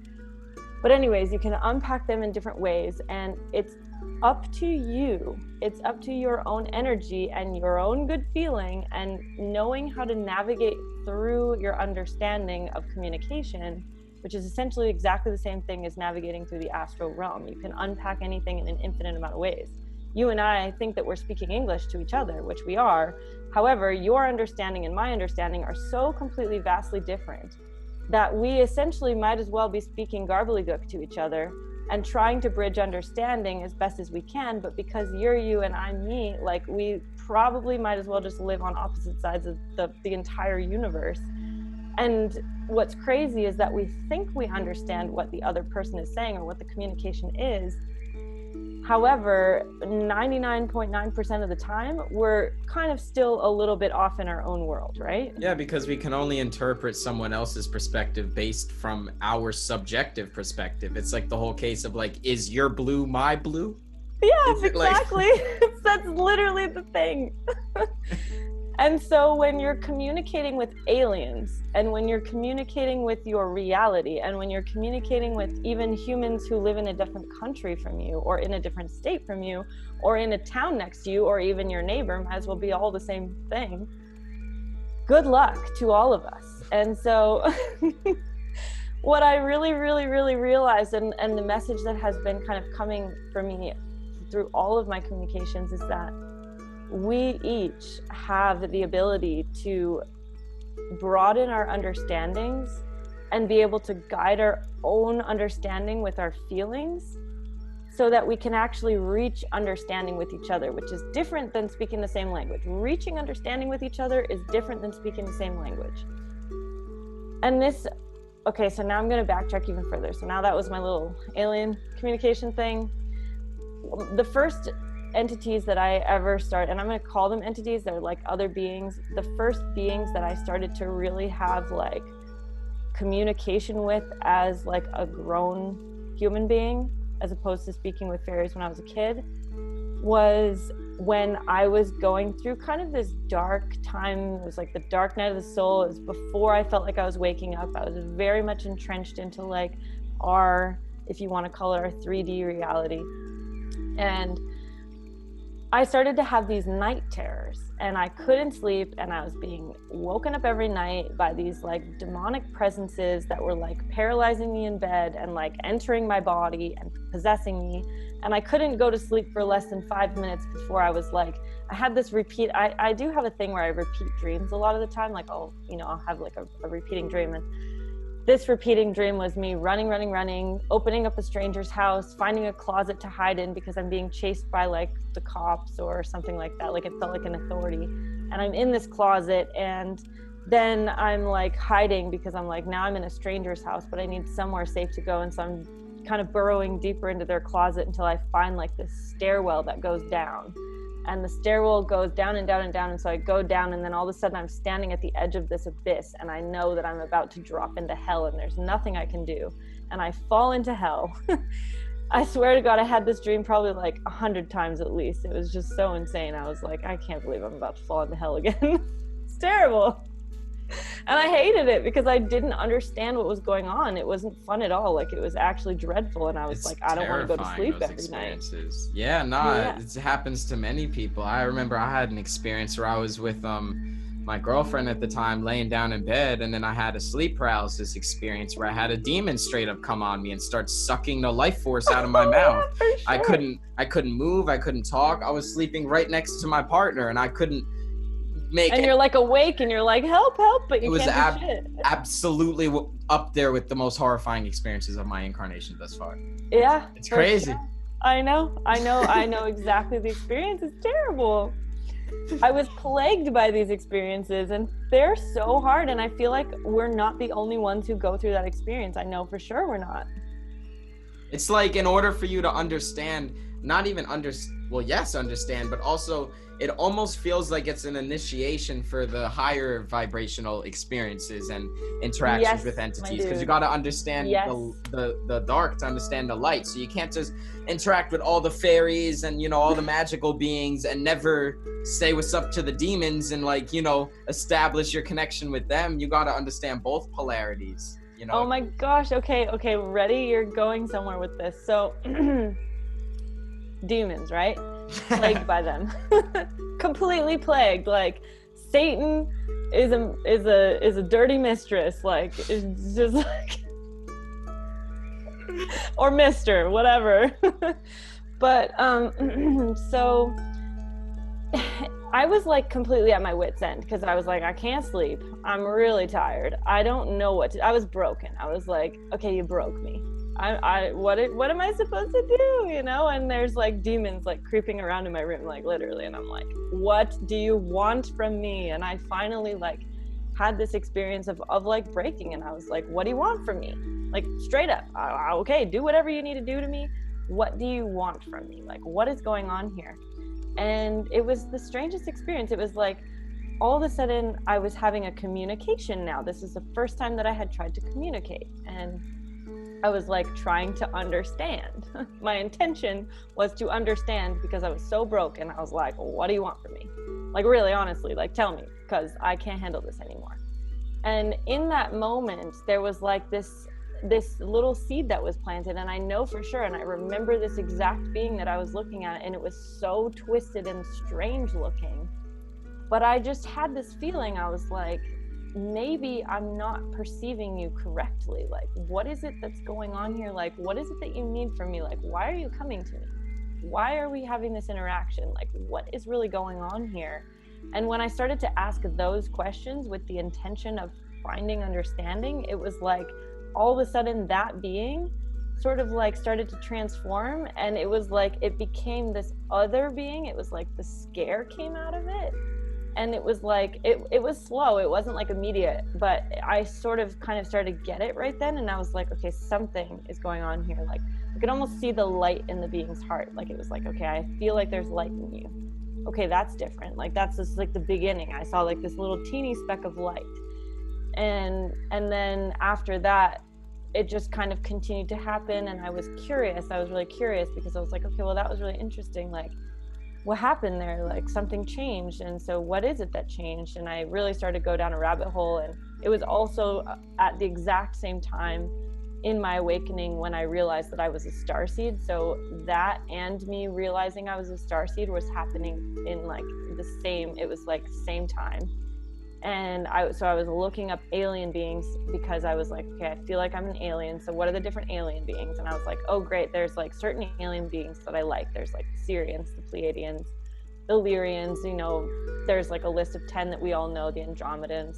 But anyways, you can unpack them in different ways, and it's up to you. It's up to your own energy and your own good feeling, and knowing how to navigate through your understanding of communication, which is essentially exactly the same thing as navigating through the astral realm. You can unpack anything in an infinite amount of ways. You and I think that we're speaking English to each other, which we are. However, your understanding and my understanding are so completely vastly different that we essentially might as well be speaking gobbledygook to each other and trying to bridge understanding as best as we can. But because you're you and I'm me, like, we probably might as well just live on opposite sides of the entire universe. And what's crazy is that we think we understand what the other person is saying or what the communication is. However, 99.9% of the time, we're kind of still a little bit off in our own world, right? Yeah, because we can only interpret someone else's perspective based from our subjective perspective. It's like the whole case of like, is your blue my blue? Yes, exactly. That's literally the thing. And so when you're communicating with aliens, and when you're communicating with your reality, and when you're communicating with even humans who live in a different country from you, or in a different state from you, or in a town next to you, or even your neighbor, might as well be all the same thing. Good luck to all of us. And so what I really, really, really realized, and the message that has been kind of coming for me through all of my communications, is that we each have the ability to broaden our understandings and be able to guide our own understanding with our feelings so that we can actually reach understanding with each other, which is different than speaking the same language. Reaching understanding with each other is different than speaking the same language. And this, okay, so now I'm going to backtrack even further. So now that was my little alien communication thing. The first entities that I ever started, and I'm going to call them entities, they're like other beings. The first beings that I started to really have like communication with as like a grown human being, as opposed to speaking with fairies when I was a kid, was when I was going through kind of this dark time. It was like the dark night of the soul. It was before I felt like I was waking up. I was very much entrenched into like our, if you want to call it, our 3D reality. And I started to have these night terrors, and I couldn't sleep, and I was being woken up every night by these like demonic presences that were like paralyzing me in bed and like entering my body and possessing me. And I couldn't go to sleep for less than 5 minutes before I was like, I had this repeat, I do have a thing where I repeat dreams a lot of the time. Like, I'll have like a repeating dream, and this repeating dream was me running, opening up a stranger's house, finding a closet to hide in because I'm being chased by like the cops or something like that. Like, it felt like an authority. And I'm in this closet, and then I'm like hiding because I'm like, now I'm in a stranger's house, but I need somewhere safe to go. And so I'm kind of burrowing deeper into their closet until I find like this stairwell that goes down. And the stairwell goes down and down and down. And so I go down, and then all of a sudden I'm standing at the edge of this abyss, and I know that I'm about to drop into hell, and there's nothing I can do. And I fall into hell. I swear to God, I had this dream probably like 100 times at least. It was just so insane. I was like, I can't believe I'm about to fall into hell again. It's terrible. And I hated it because I didn't understand what was going on. It wasn't fun at all. Like, it was actually dreadful. And I was like, I don't want to go to sleep every night. Yeah, it happens to many people. I remember I had an experience where I was with my girlfriend at the time, laying down in bed, and then I had a sleep paralysis experience where I had a demon straight up come on me and start sucking the life force out of my mouth. Yeah, for sure. I couldn't move, I couldn't talk. I was sleeping right next to my partner, and I couldn't make and it. You're like awake, and you're like, help, but you can't do shit. Absolutely up there with the most horrifying experiences of my incarnation thus far. Yeah, it's crazy. Sure. I know exactly the experience. It's terrible. I was plagued by these experiences, and they're so hard, and I feel like we're not the only ones who go through that experience. I know for sure we're not. It's like, in order for you to understand, understand, but also it almost feels like it's an initiation for the higher vibrational experiences and interactions with entities, because you got to understand the dark to understand the light. So you can't just interact with all the fairies and all the magical beings and never say what's up to the demons and establish your connection with them. You got to understand both polarities. Oh my gosh. Okay, ready? You're going somewhere with this. So demons, right? Plagued by them. Completely plagued. Like, Satan is a dirty mistress. Like, it's just like or mister, whatever. But so I was like completely at my wit's end because I was like, I can't sleep. I'm really tired. I don't know what to. I was broken. I was like, okay, you broke me. What am I supposed to do? And there's like demons like creeping around in my room, like literally. And I'm like, what do you want from me? And I finally like had this experience of like breaking, and I was like, what do you want from me? Like straight up, okay, do whatever you need to do to me. What do you want from me? Like, what is going on here? And it was the strangest experience. It was like, all of a sudden I was having a communication now. This is the first time that I had tried to communicate. And I was like trying to understand. My intention was to understand because I was so broken. I was like, what do you want from me? Like, really, honestly, like, tell me, because I can't handle this anymore. And in that moment, there was like this little seed that was planted. And I know for sure, and I remember this exact being that I was looking at, and it was so twisted and strange looking. But I just had this feeling. I was like, maybe I'm not perceiving you correctly. Like, what is it that's going on here? Like, what is it that you need from me? Like, why are you coming to me? Why are we having this interaction? Like, what is really going on here? And when I started to ask those questions with the intention of finding understanding, it was like all of a sudden that being sort of like started to transform, and it was like it became this other being. It was like the scare came out of it. And it was like, it was slow. It wasn't like immediate, but I sort of kind of started to get it right then. And I was like, okay, something is going on here. Like, I could almost see the light in the being's heart. Like, it was like, okay, I feel like there's light in you. Okay, that's different. Like, that's just like the beginning. I saw like this little teeny speck of light. And then after that, it just kind of continued to happen. And I was curious. I was really curious because I was like, okay, well, that was really interesting. Like, what happened there? Like, something changed. And so what is it that changed? And I really started to go down a rabbit hole. And it was also at the exact same time in my awakening when I realized that I was a starseed. So that and me realizing I was a starseed was happening in like it was like same time. And I was looking up alien beings because I was like, okay, I feel like I'm an alien. So what are the different alien beings? And I was like, oh, great. There's like certain alien beings that I like. There's like the Syrians, the Pleiadians, the Lyrians, there's like a list of 10 that we all know, the Andromedans,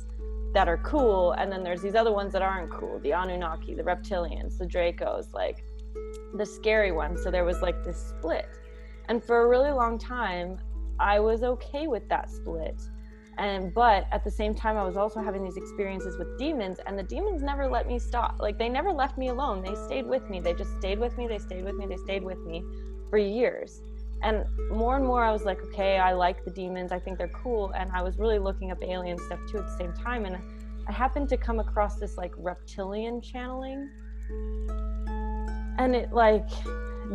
that are cool. And then there's these other ones that aren't cool, the Anunnaki, the Reptilians, the Dracos, like the scary ones. So there was like this split. And for a really long time, I was okay with that split. But at the same time, I was also having these experiences with demons, and the demons never let me stop. Like, they never left me alone. They stayed with me. They just stayed with me. They stayed with me. They stayed with me for years. And more, I was like, okay, I like the demons. I think they're cool. And I was really looking up alien stuff too at the same time. And I happened to come across this like reptilian channeling. And it like,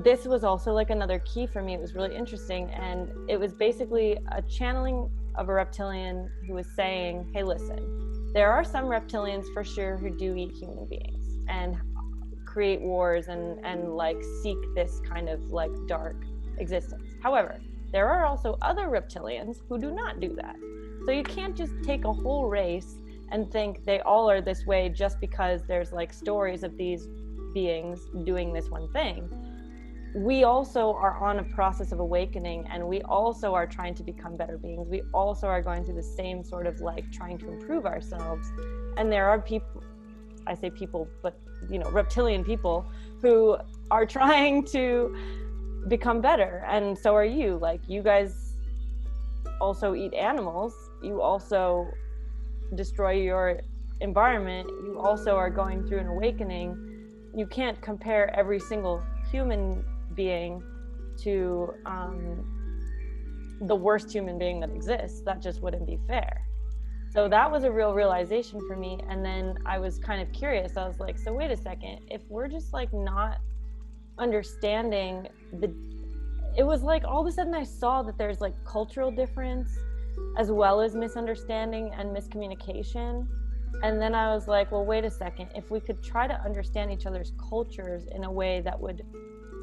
this was also like another key for me. It was really interesting. And it was basically a channeling of a reptilian who was saying, hey, listen, there are some reptilians for sure who do eat human beings and create wars and like seek this kind of like dark existence. However, there are also other reptilians who do not do that. So you can't just take a whole race and think they all are this way just because there's like stories of these beings doing this one thing. We also are on a process of awakening, and we also are trying to become better beings. We also are going through the same sort of like trying to improve ourselves. And there are people, I say people, but reptilian people who are trying to become better. And so are you. Like, you guys also eat animals. You also destroy your environment. You also are going through an awakening. You can't compare every single human being to the worst human being that exists. That just wouldn't be fair. So that was a real realization for me. And then I was kind of curious. I was like, so wait a second, if we're just like not understanding it was like all of a sudden I saw that there's like cultural difference as well as misunderstanding and miscommunication. And then I was like, well, wait a second, if we could try to understand each other's cultures in a way that would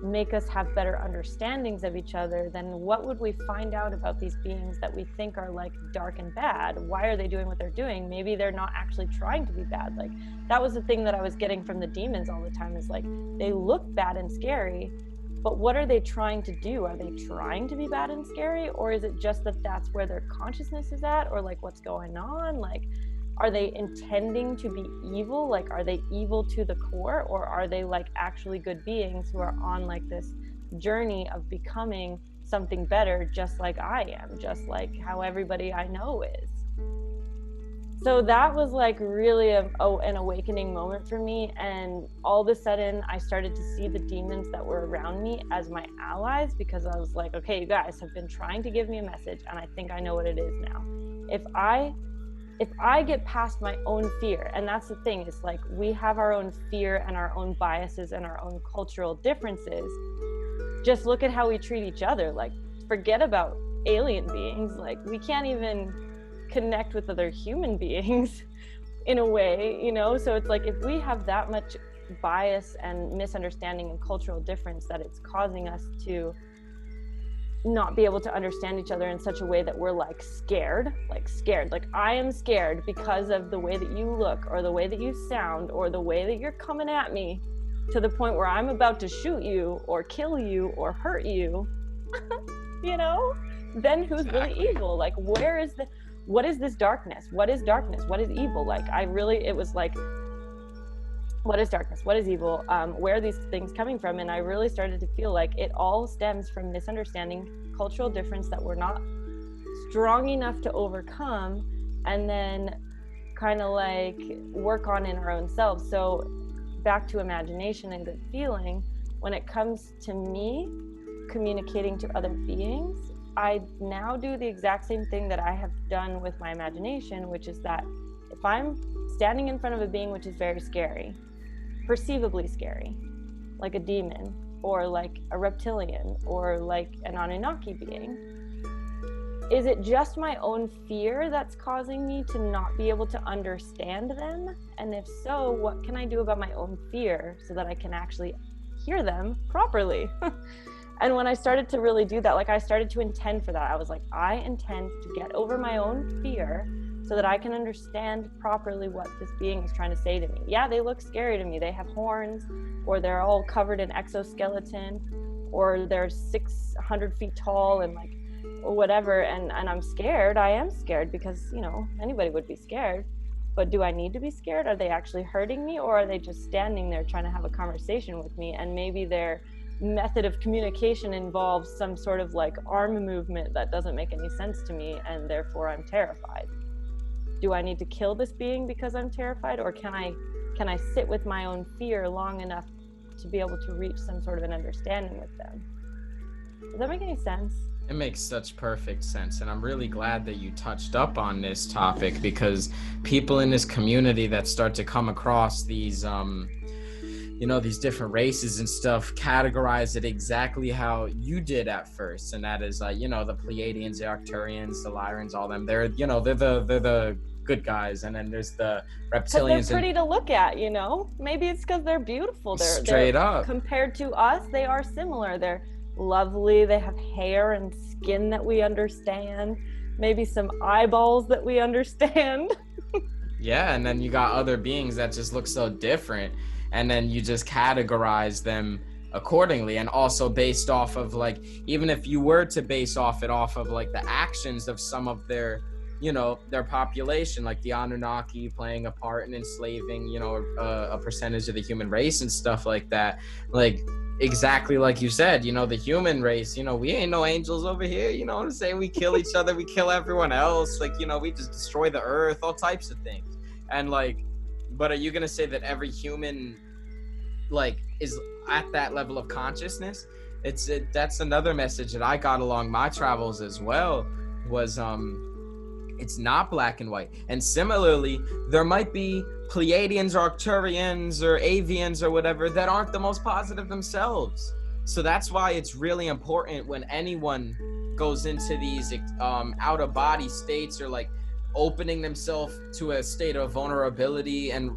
make us have better understandings of each other, then what would we find out about these beings that we think are like dark and bad? Why are they doing what they're doing? Maybe they're not actually trying to be bad. Like, that was the thing that I was getting from the demons all the time, is like, they look bad and scary, but what are they trying to do? Are they trying to be bad and scary? Or is it just that that's where their consciousness is at? Or like, what's going on? Like, are they intending to be evil? Like, are they evil to the core? Or are they like actually good beings who are on like this journey of becoming something better, just like I am, just like how everybody I know is? So that was like really an awakening moment for me. And all of a sudden I started to see the demons that were around me as my allies, because I was like, okay, you guys have been trying to give me a message and I think I know what it is now. If I get past my own fear, and that's the thing, is like we have our own fear and our own biases and our own cultural differences. Just look at how we treat each other. Like, forget about alien beings. Like, we can't even connect with other human beings in a way, you know? So it's like, if we have that much bias and misunderstanding and cultural difference, that it's causing us to not be able to understand each other in such a way that we're like scared. Like, I am scared because of the way that you look or the way that you sound or the way that you're coming at me, to the point where I'm about to shoot you or kill you or hurt you. You know, then who's really evil? Like, what is this darkness? What is darkness? What is evil? Like, it was like, what is darkness? What is evil? Where are these things coming from? And I really started to feel like it all stems from misunderstanding, cultural difference that we're not strong enough to overcome, and then kind of like work on in our own selves. So back to imagination and good feeling, when it comes to me communicating to other beings, I now do the exact same thing that I have done with my imagination, which is that if I'm standing in front of a being which is very scary, perceivably scary, like a demon or like a reptilian or like an Anunnaki being, is it just my own fear that's causing me to not be able to understand them? And if so, what can I do about my own fear so that I can actually hear them properly? And when I started to really do that, like I started to intend for that. I was like, I intend to get over my own fear so that I can understand properly what this being is trying to say to me. Yeah, they look scary to me. They have horns, or they're all covered in exoskeleton, or they're 600 feet tall and like, or whatever. And I'm scared. I am scared because, you know, anybody would be scared. But do I need to be scared? Are they actually hurting me, or are they just standing there trying to have a conversation with me? And maybe their method of communication involves some sort of like arm movement that doesn't make any sense to me, and therefore I'm terrified. Do I need to kill this being because I'm terrified, or can I sit with my own fear long enough to be able to reach some sort of an understanding with them? Does that make any sense? It makes such perfect sense, and I'm really glad that you touched up on this topic, because people in this community that start to come across these these different races and stuff categorize it exactly how you did at first, and that is the Pleiadians, the Arcturians, the Lyrans, all them. They're the good guys, and then there's the reptilians. They're pretty to look at, you know. Maybe it's because they're beautiful. Straight up. Compared to us, they are similar. They're lovely. They have hair and skin that we understand. Maybe some eyeballs that we understand. Yeah, and then you got other beings that just look so different, and then you just categorize them accordingly. And also based off of like, even if you were to base off of like the actions of some of their population, like the Anunnaki playing a part in enslaving, a percentage of the human race and stuff like that. Like, exactly like you said, the human race, we ain't no angels over here, you know what I'm saying? We kill each other, we kill everyone else, like, we just destroy the earth, all types of things. And like, but are you gonna say that every human like is at that level of consciousness? That's another message that I got along my travels as well, was it's not black and white. And similarly, there might be Pleiadians or Arcturians or Avians or whatever that aren't the most positive themselves. So that's why it's really important when anyone goes into these out of body states, or like opening themselves to a state of vulnerability and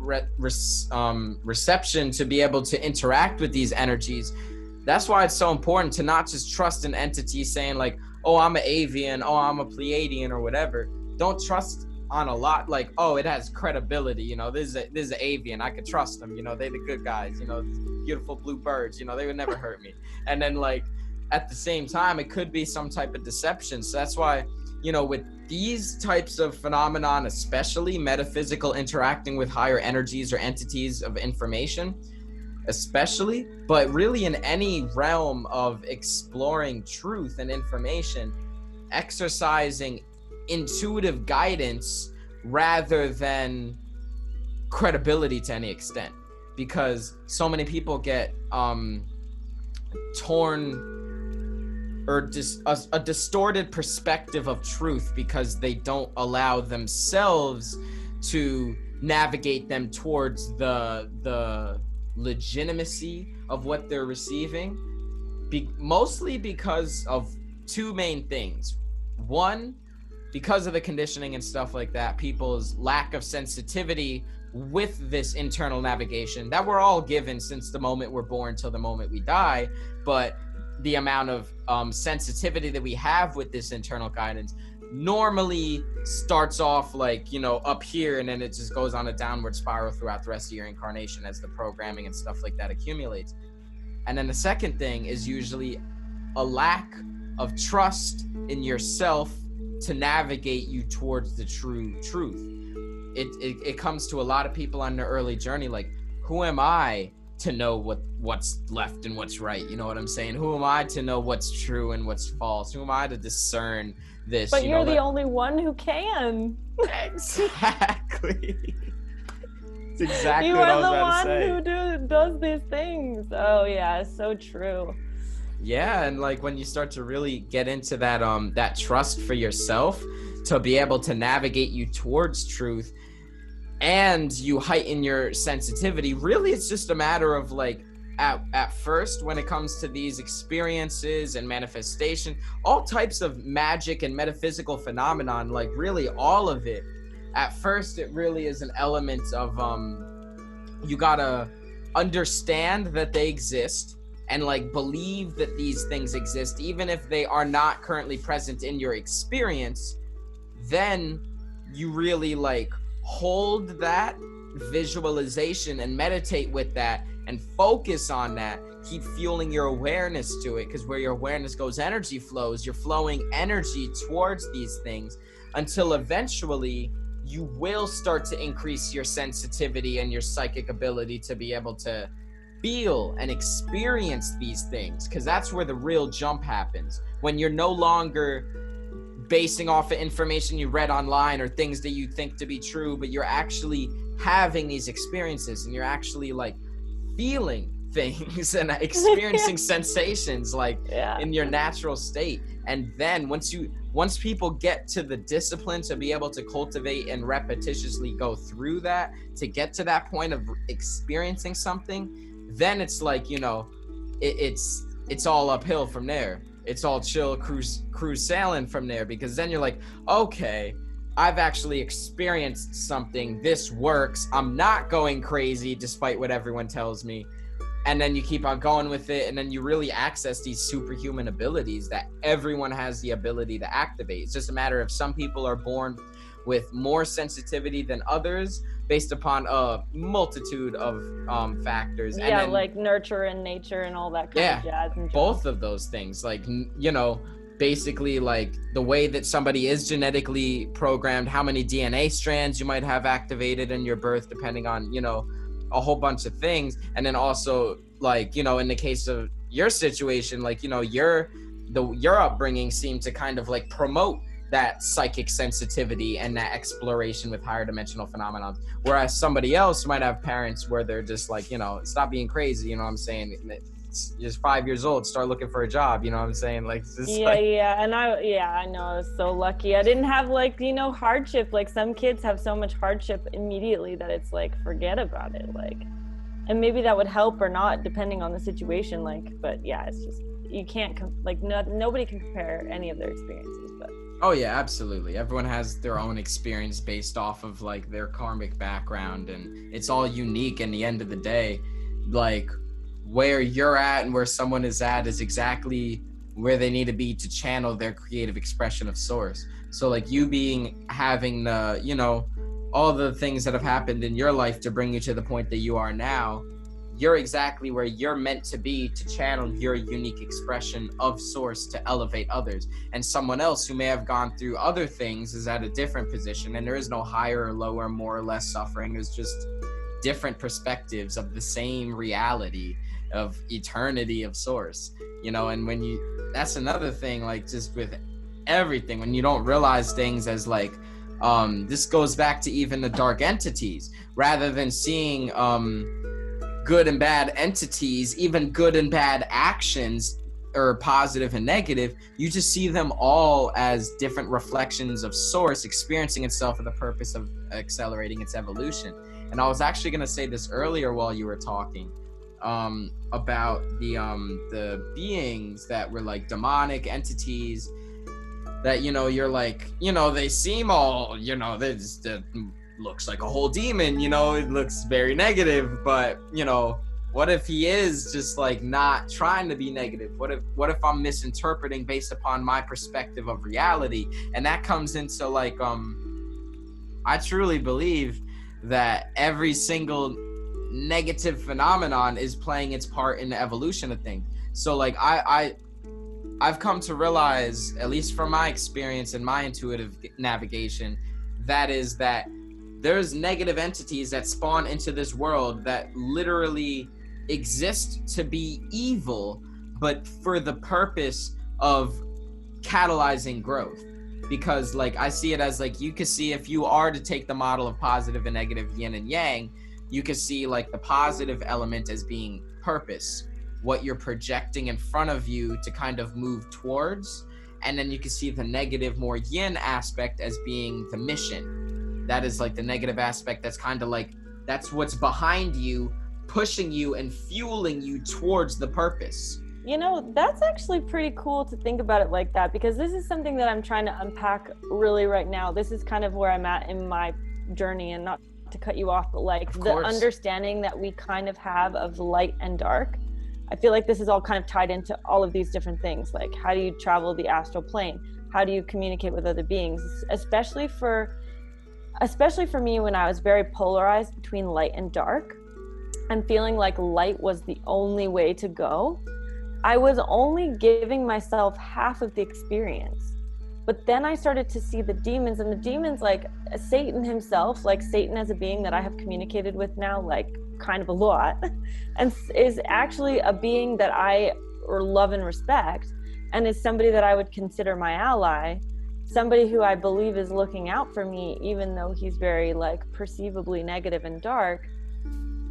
reception to be able to interact with these energies. That's why it's so important to not just trust an entity saying like, oh, I'm an Avian, oh, I'm a Pleiadian or whatever. Don't trust on a lot like, oh, it has credibility, this is an Avian, I could trust them, they're the good guys, beautiful blue birds, they would never hurt me. And then like at the same time, it could be some type of deception. So that's why, with these types of phenomenon, especially metaphysical, interacting with higher energies or entities of information especially, but really in any realm of exploring truth and information, exercising intuitive guidance rather than credibility to any extent, because so many people get torn or a distorted perspective of truth because they don't allow themselves to navigate them towards the legitimacy of what they're receiving, mostly because of two main things. One, because of the conditioning and stuff like that, people's lack of sensitivity with this internal navigation that we're all given since the moment we're born till the moment we die, but the amount of sensitivity that we have with this internal guidance normally starts off like, you know, up here, and then it just goes on a downward spiral throughout the rest of your incarnation as the programming and stuff like that accumulates. And then the second thing is usually a lack of trust in yourself to navigate you towards the true truth. It comes to a lot of people on their early journey, like, who am I to know what's left and what's right? You know what I'm saying? Who am I to know what's true and what's false? Who am I to discern this? But you're the only one who can. Exactly. It's exactly you what I are was the about to say. one who does these things. Oh yeah, so true. Yeah, and like when you start to really get into that that trust for yourself to be able to navigate you towards truth, and you heighten your sensitivity, really it's just a matter of like at first, when it comes to these experiences and manifestation, all types of magic and metaphysical phenomenon, like really all of it, at first it really is an element of you gotta understand that they exist and like believe that these things exist, even if they are not currently present in your experience. Then you really like hold that visualization and meditate with that and focus on that. Keep fueling your awareness to it, because where your awareness goes, energy flows. You're flowing energy towards these things until eventually you will start to increase your sensitivity and your psychic ability to be able to feel and experience these things, because that's where the real jump happens, when you're no longer basing off of information you read online or things that you think to be true, but you're actually having these experiences and you're actually like feeling things and experiencing sensations like in your natural state. And then once people get to the discipline to be able to cultivate and repetitiously go through that to get to that point of experiencing something, then it's like, you know, it's all uphill from there. It's all chill cruise sailing from there, because then you're like, okay, I've actually experienced something. This works. I'm not going crazy despite what everyone tells me. And then you keep on going with it, and then you really access these superhuman abilities that everyone has the ability to activate. It's just a matter of some people are born with more sensitivity than others based upon a multitude of factors. Yeah, and then, like nurture and nature and all that kind of jazz. And both of those things, like, you know, basically like the way that somebody is genetically programmed, how many DNA strands you might have activated in your birth, depending on, you know, a whole bunch of things. And then also, like, you know, in the case of your situation, like, you know, your upbringing seemed to kind of like promote that psychic sensitivity and that exploration with higher dimensional phenomena, whereas somebody else might have parents where they're just like, you know, stop being crazy, you know what I'm saying, it's just 5 years old, start looking for a job, you know what I'm saying, like, just and I know I was so lucky. I didn't have like, you know, hardship. Like some kids have so much hardship immediately that it's like, forget about it, like, and maybe that would help or not depending on the situation, like, but yeah, it's just, you can't nobody can compare any of their experiences. But oh yeah, absolutely. Everyone has their own experience based off of like their karmic background, and it's all unique. In the end of the day, like where you're at and where someone is at is exactly where they need to be to channel their creative expression of source. So like you having the, you know, all the things that have happened in your life to bring you to the point that you are now, you're exactly where you're meant to be to channel your unique expression of source to elevate others. And someone else who may have gone through other things is at a different position, and there is no higher or lower, more or less suffering. There's just different perspectives of the same reality of eternity of source, you know. And that's another thing, like just with everything, when you don't realize things as like This goes back to even the dark entities. Rather than seeing good and bad entities, even good and bad actions, or positive and negative, you just see them all as different reflections of source experiencing itself for the purpose of accelerating its evolution. And I was actually going to say this earlier while you were talking about the beings that were like demonic entities that, you know, you're like, you know, they seem all, you know, they looks like a whole demon, you know, it looks very negative, but, you know, what if he is just like not trying to be negative? What if I'm misinterpreting based upon my perspective of reality? And that comes into like, I truly believe that every single negative phenomenon is playing its part in the evolution of things. So like I've come to realize, at least from my experience and my intuitive navigation, that is that there's negative entities that spawn into this world that literally exist to be evil, but for the purpose of catalyzing growth. Because like I see it as like, you could see, if you are to take the model of positive and negative, yin and yang, you could see like the positive element as being purpose, what you're projecting in front of you to kind of move towards. And then you can see the negative, more yin aspect as being the mission. That is like the negative aspect, that's kind of like, that's what's behind you, pushing you and fueling you towards the purpose. You know, that's actually pretty cool to think about it like that, because this is something that I'm trying to unpack really right now. This is kind of where I'm at in my journey, and not to cut you off, but like the understanding that we kind of have of light and dark. I feel like this is all kind of tied into all of these different things. Like, how do you travel the astral plane? How do you communicate with other beings? Especially for me, when I was very polarized between light and dark, and feeling like light was the only way to go, I was only giving myself half of the experience. But then I started to see the demons, and the demons, like Satan himself, like Satan as a being that I have communicated with now, like kind of a lot, and is actually a being that I love and respect, and is somebody that I would consider my ally, somebody who I believe is looking out for me, even though he's very like perceivably negative and dark.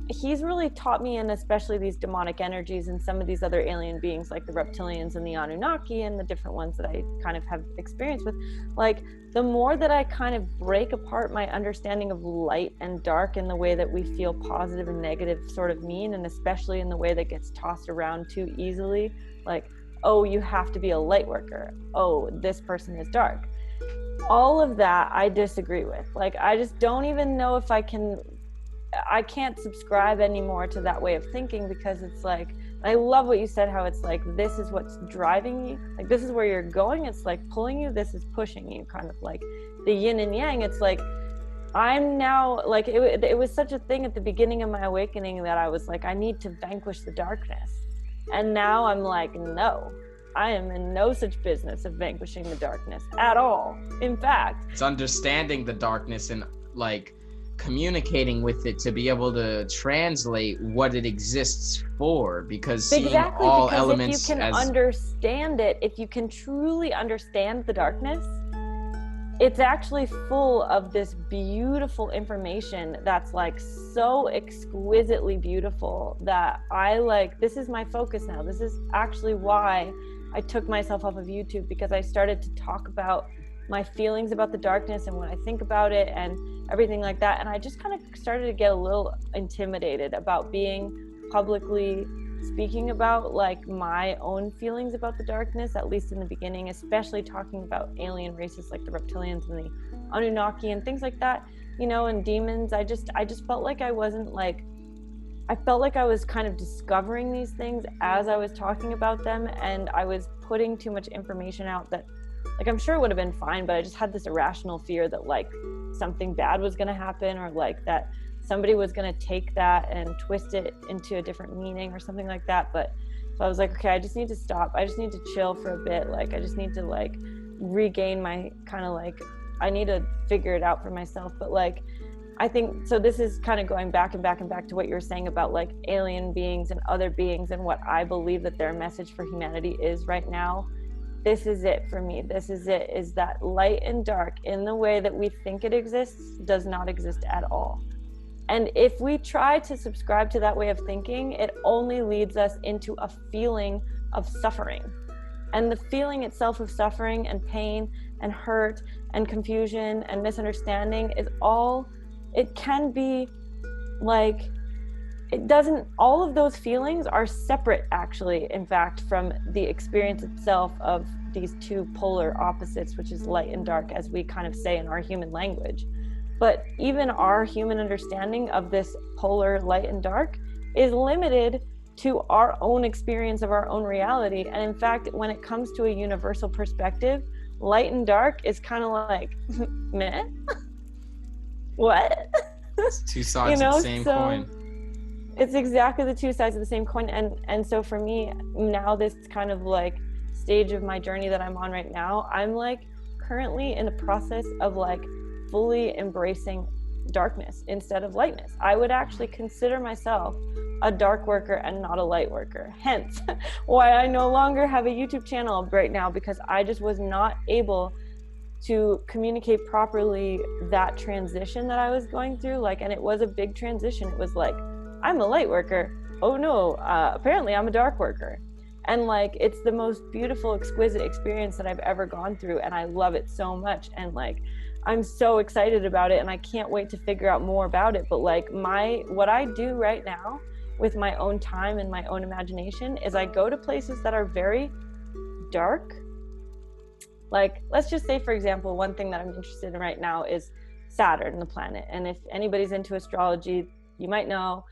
He's really taught me, and especially these demonic energies and some of these other alien beings like the reptilians and the Anunnaki and the different ones that I kind of have experience with, like the more that I kind of break apart my understanding of light and dark in the way that we feel positive and negative sort of mean, and especially in the way that gets tossed around too easily, like, oh, you have to be a light worker, oh, this person is dark. All of that I disagree with. Like, I just don't even know if I can't subscribe anymore to that way of thinking, because it's like, I love what you said, how it's like, this is what's driving you, like this is where you're going, it's like pulling you, this is pushing you, kind of like the yin and yang. It's like, I'm now like, it was such a thing at the beginning of my awakening that I was like, I need to vanquish the darkness, and now I'm like, no, I am in no such business of vanquishing the darkness at all. In fact, it's understanding the darkness and like communicating with it to be able to translate what it exists for, because seeing all elements, if you can understand it, if you can truly understand the darkness, it's actually full of this beautiful information that's like so exquisitely beautiful that I like, this is my focus now. This is actually why I took myself off of YouTube, because I started to talk about my feelings about the darkness and when I think about it and everything like that. And I just kind of started to get a little intimidated about being publicly speaking about like my own feelings about the darkness, at least in the beginning, especially talking about alien races like the reptilians and the Anunnaki and things like that, you know, and demons. I just felt like I wasn't like, I felt like I was kind of discovering these things as I was talking about them, and I was putting too much information out that, like, I'm sure it would have been fine, but I just had this irrational fear that like something bad was going to happen, or like that somebody was going to take that and twist it into a different meaning or something like that. But so I was like, okay, I just need to stop. I just need to chill for a bit. Like, I just need to like regain my kind of like, I need to figure it out for myself. But like, I think, so this is kind of going back and back and back to what you were saying about like alien beings and other beings and what I believe that their message for humanity is right now. this is it for me. This is it, is that light and dark in the way that we think it exists does not exist at all. And if we try to subscribe to that way of thinking, it only leads us into a feeling of suffering. And the feeling itself of suffering and pain and hurt and confusion and misunderstanding is all, it can be like, it doesn't, all of those feelings are separate actually, in fact, from the experience itself of these two polar opposites, which is light and dark, as we kind of say in our human language. But even our human understanding of this polar light and dark is limited to our own experience of our own reality. And in fact, when it comes to a universal perspective, light and dark is kind of like, meh? What? It's two sides of the same coin. It's exactly the two sides of the same coin. And so for me now, this kind of like stage of my journey that I'm on right now, I'm like currently in the process of like fully embracing darkness instead of lightness. I would actually consider myself a dark worker and not a light worker. Hence why I no longer have a YouTube channel right now, because I just was not able to communicate properly that transition that I was going through. Like, and it was a big transition. It was like, I'm a light worker. Oh no, apparently I'm a dark worker. And like, it's the most beautiful, exquisite experience that I've ever gone through. And I love it so much. And like, I'm so excited about it. And I can't wait to figure out more about it. But like what I do right now with my own time and my own imagination is I go to places that are very dark. Like, let's just say, for example, one thing that I'm interested in right now is Saturn, the planet. And if anybody's into astrology, you might know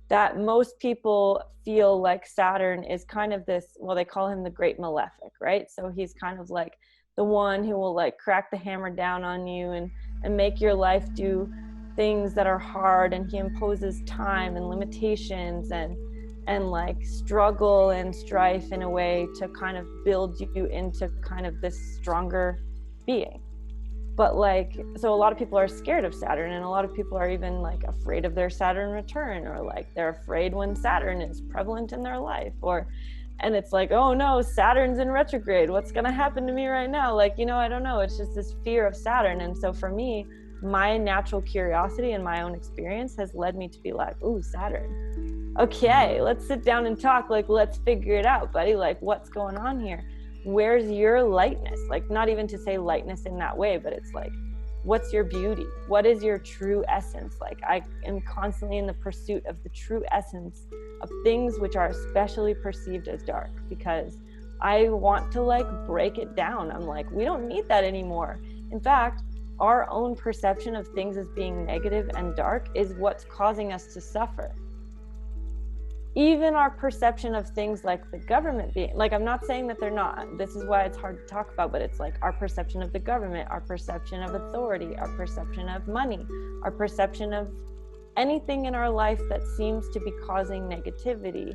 that most people feel like Saturn is kind of this, well, they call him the great malefic, right? So he's kind of like the one who will like crack the hammer down on you and make your life do things that are hard. And he imposes time and limitations and like struggle and strife in a way to kind of build you into kind of this stronger being. But like, so a lot of people are scared of Saturn, and a lot of people are even like afraid of their Saturn return, or like they're afraid when Saturn is prevalent in their life, and it's like, oh no, Saturn's in retrograde. What's going to happen to me right now? Like, you know, I don't know. It's just this fear of Saturn. And so for me, my natural curiosity and my own experience has led me to be like, ooh, Saturn. Okay, let's sit down and talk. Like, let's figure it out, buddy. Like, what's going on here? Where's your lightness? Like, not even to say lightness in that way, but it's like, what's your beauty? What is your true essence? Like, I am constantly in the pursuit of the true essence of things which are especially perceived as dark, because I want to like break it down. I'm like, we don't need that anymore. In fact, our own perception of things as being negative and dark is what's causing us to suffer. Even our perception of things like the government being, like, I'm not saying that they're not, this is why it's hard to talk about, but it's like our perception of the government, our perception of authority, our perception of money, our perception of anything in our life that seems to be causing negativity.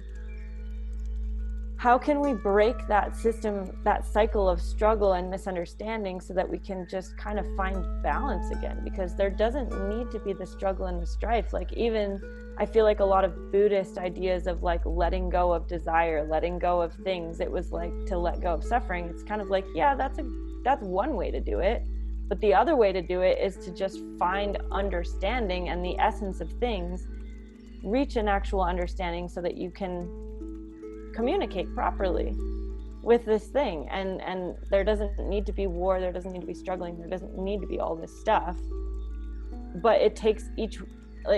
How can we break that system, that cycle of struggle and misunderstanding, so that we can just kind of find balance again? Because there doesn't need to be the struggle and the strife. Like, even I feel like a lot of Buddhist ideas of like letting go of desire, letting go of things, it was like to let go of suffering. It's kind of like, yeah, that's one way to do it. But the other way to do it is to just find understanding and the essence of things, reach an actual understanding so that you can communicate properly with this thing. And there doesn't need to be war, there doesn't need to be struggling, there doesn't need to be all this stuff. But it takes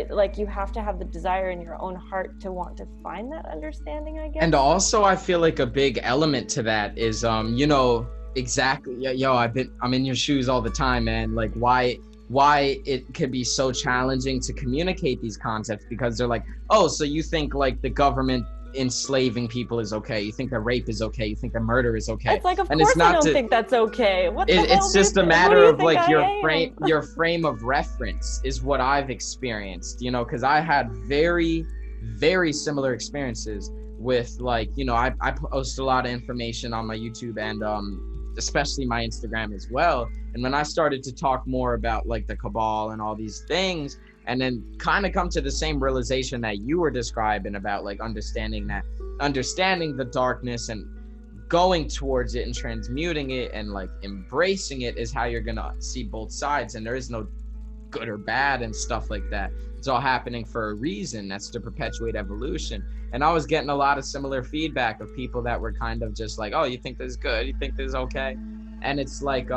like you have to have the desire in your own heart to want to find that understanding, I guess. And also I feel like a big element to that is you know, exactly, I'm in your shoes all the time, man. Like, why it could be so challenging to communicate these concepts, because they're like, oh, so you think like the government enslaving people is okay, you think that rape is okay, you think that murder is okay. It's like, of course I don't think that's okay. What the hell? It's just a matter of like your frame of reference is what I've experienced, you know, because I had very, very similar experiences with, like, you know, I post a lot of information on my YouTube and especially my Instagram as well. And when I started to talk more about like the cabal and all these things, and then kind of come to the same realization that you were describing about like understanding the darkness and going towards it and transmuting it and like embracing it is how you're gonna see both sides. And there is no good or bad and stuff like that. It's all happening for a reason. That's to perpetuate evolution. And I was getting a lot of similar feedback of people that were kind of just like, oh, you think this is good, you think this is okay. And it's like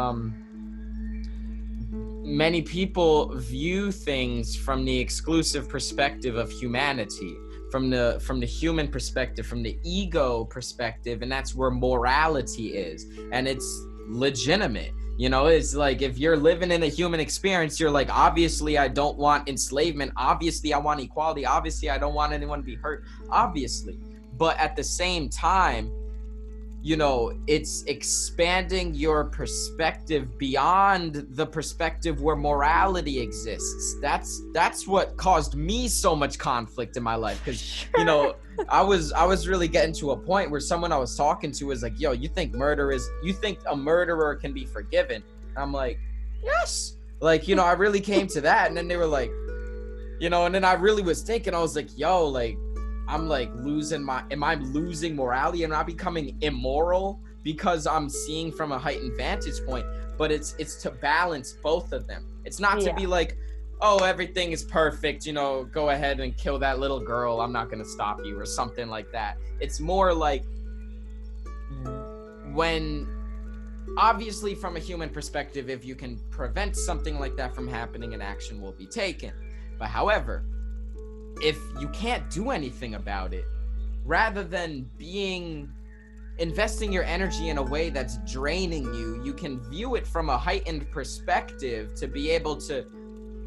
many people view things from the exclusive perspective of humanity, from the human perspective, from the ego perspective, and that's where morality is. And it's legitimate. You know, it's like if you're living in a human experience, you're like, obviously I don't want enslavement, obviously I want equality, obviously I don't want anyone to be hurt, obviously. But at the same time, you know, it's expanding your perspective beyond the perspective where morality exists. That's what caused me so much conflict in my life, because you know, I was really getting to a point where someone I was talking to was like, yo, you think a murderer can be forgiven? And I'm like, yes. Like, you know, I really came to that. And then they were like, you know, and then I really was thinking, I was like, yo, like, I'm like am I losing morality? Am I becoming immoral because I'm seeing from a heightened vantage point? But it's to balance both of them. It's not to be like, oh, everything is perfect, you know, go ahead and kill that little girl, I'm not gonna stop you, or something like that. It's more like, when obviously from a human perspective, if you can prevent something like that from happening, an action will be taken. But however, if you can't do anything about it, rather than investing your energy in a way that's draining you, you can view it from a heightened perspective to be able to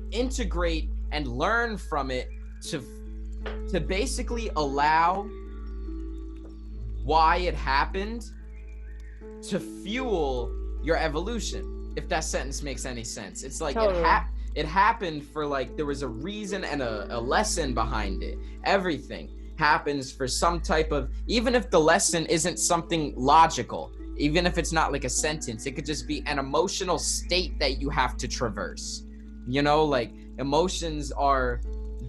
integrate and learn from it, to basically allow why it happened to fuel your evolution, if that sentence makes any sense. It's like totally. It happened for, like, there was a reason and a lesson behind it. Everything happens for some type of, even if the lesson isn't something logical, even if it's not like a sentence, it could just be an emotional state that you have to traverse. You know, like, emotions are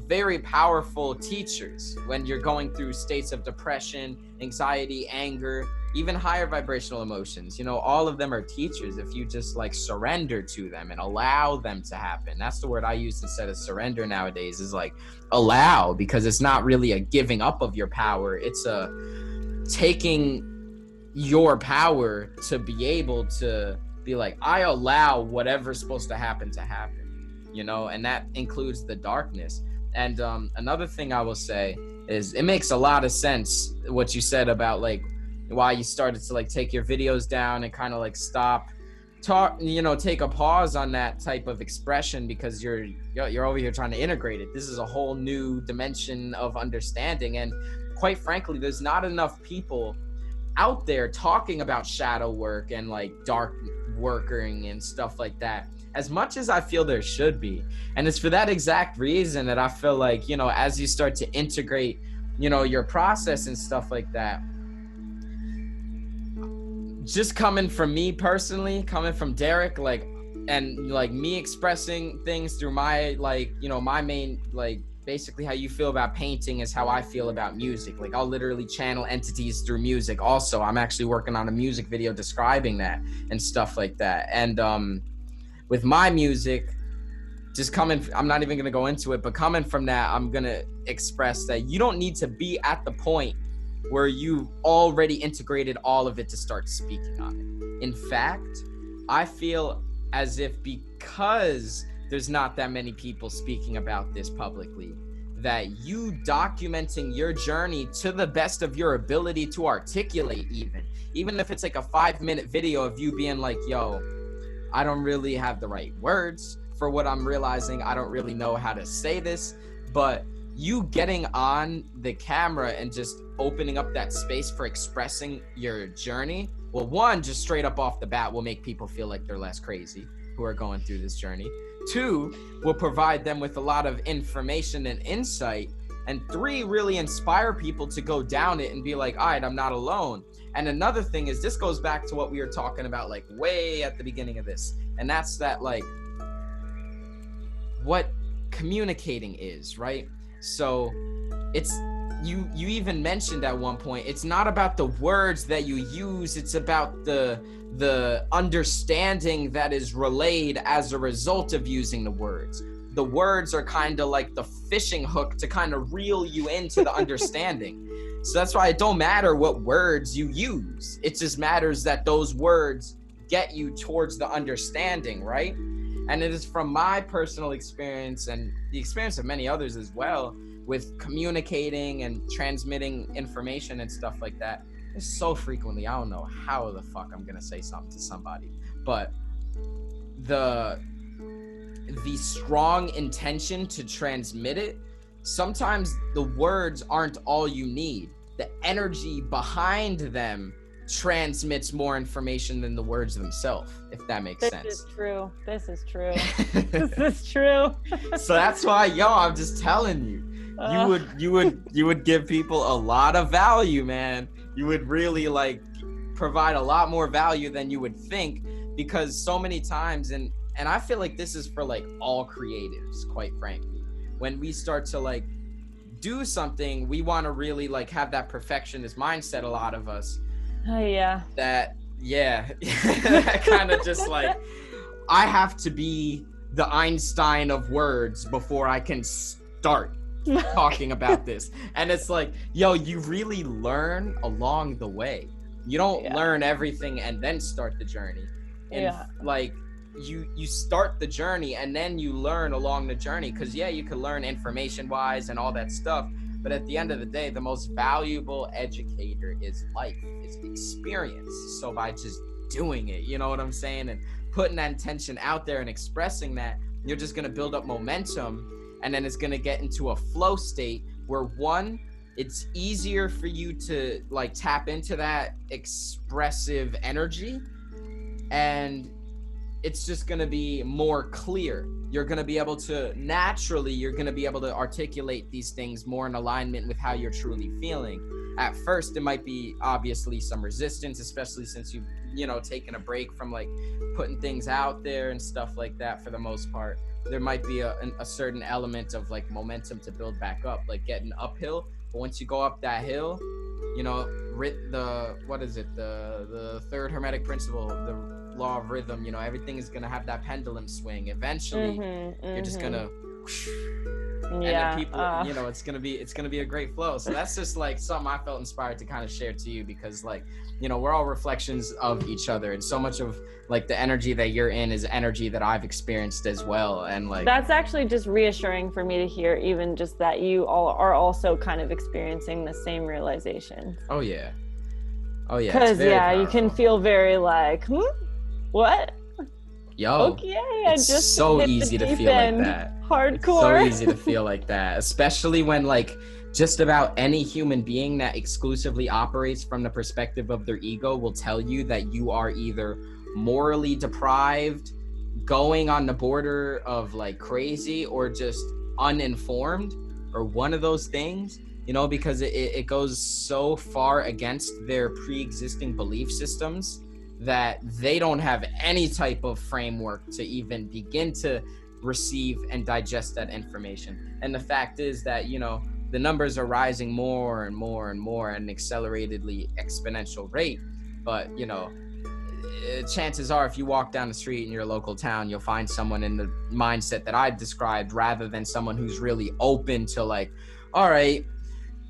very powerful teachers when you're going through states of depression, anxiety, anger, even higher vibrational emotions. You know, all of them are teachers if you just like surrender to them and allow them to happen. That's the word I use instead of surrender nowadays, is like allow, because it's not really a giving up of your power. It's a taking your power to be able to be like, I allow whatever's supposed to happen, you know, and that includes the darkness. And another thing I will say is, it makes a lot of sense what you said about like why you started to like take your videos down and kind of like take a pause on that type of expression, because you're over here trying to integrate it. This is a whole new dimension of understanding, and quite frankly, there's not enough people out there talking about shadow work and like dark working and stuff like that, as much as I feel there should be. And it's for that exact reason that I feel like, you know, as you start to integrate, you know, your process and stuff like that, just coming from me personally, coming from Derek, like, and like me expressing things through my, like, you know, my main, like, basically how you feel about painting is how I feel about music. Like, I'll literally channel entities through music. Also, I'm actually working on a music video describing that and stuff like that. And with my music, just coming, I'm not even going to go into it, but coming from that, I'm going to express that you don't need to be at the point where you've already integrated all of it to start speaking on it. In fact, I feel as if because there's not that many people speaking about this publicly, that you documenting your journey to the best of your ability to articulate, even if it's like a 5-minute video of you being like, yo, I don't really have the right words for what I'm realizing. I don't really know how to say this, but you getting on the camera and just opening up that space for expressing your journey, well, one, just straight up off the bat will make people feel like they're less crazy who are going through this journey. 2, will provide them with a lot of information and insight. And 3, really inspire people to go down it and be like, all right, I'm not alone. And another thing is, this goes back to what we were talking about like way at the beginning of this. And that's that, like, what communicating is, right? So it's, you even mentioned at one point, it's not about the words that you use, it's about the understanding that is relayed as a result of using the words. The words are kind of like the fishing hook to kind of reel you into the understanding. So that's why it don't matter what words you use. It just matters that those words get you towards the understanding, right? And it is from my personal experience and the experience of many others as well with communicating and transmitting information and stuff like that. It's so frequently, I don't know how the fuck I'm gonna say something to somebody, but the strong intention to transmit it, sometimes the words aren't all you need. The energy behind them transmits more information than the words themselves, if that makes sense. This is true. This is true. This is true. So that's why, I'm just telling you, you would give people a lot of value, man. You would really like provide a lot more value than you would think, because so many times, and I feel like this is for like all creatives, quite frankly, when we start to like do something, we want to really like have that perfectionist mindset, a lot of us. Oh yeah. That kind of just like, I have to be the Einstein of words before I can start talking about this. And it's like, you really learn along the way. You don't learn everything and then start the journey. And like you start the journey and then you learn along the journey, because you can learn information wise and all that stuff, but at the end of the day, the most valuable educator is life, is experience. So by just doing it, you know what I'm saying, and putting that intention out there and expressing that, you're just going to build up momentum, and then it's going to get into a flow state where, one, it's easier for you to like tap into that expressive energy, and it's just going to be more clear. You're going to be able to articulate these things more in alignment with how you're truly feeling. At first, it might be obviously some resistance, especially since you've, taken a break from like putting things out there and stuff like that. For the most part, there might be a certain element of like momentum to build back up, like getting uphill. But once you go up that hill, the third hermetic principle, the law of rhythm, everything is gonna have that pendulum swing. Eventually, you're just gonna, and then people, it's gonna be a great flow. So that's just like something I felt inspired to kind of share to you, because like, we're all reflections of each other, and so much of like the energy that you're in is energy that I've experienced as well. And like, that's actually just reassuring for me to hear, even just that you all are also kind of experiencing the same realization. Oh yeah, because you can feel very like, what? Okay, it's just so easy to feel like that. Hardcore. It's so easy to feel like that, especially when like just about any human being that exclusively operates from the perspective of their ego will tell you that you are either morally deprived, going on the border of like crazy, or just uninformed, or one of those things, because it goes so far against their pre-existing belief systems that they don't have any type of framework to even begin to receive and digest that information. And the fact is that, the numbers are rising more and more and more at an acceleratedly exponential rate. But, chances are, if you walk down the street in your local town, you'll find someone in the mindset that I've described, rather than someone who's really open to like, all right,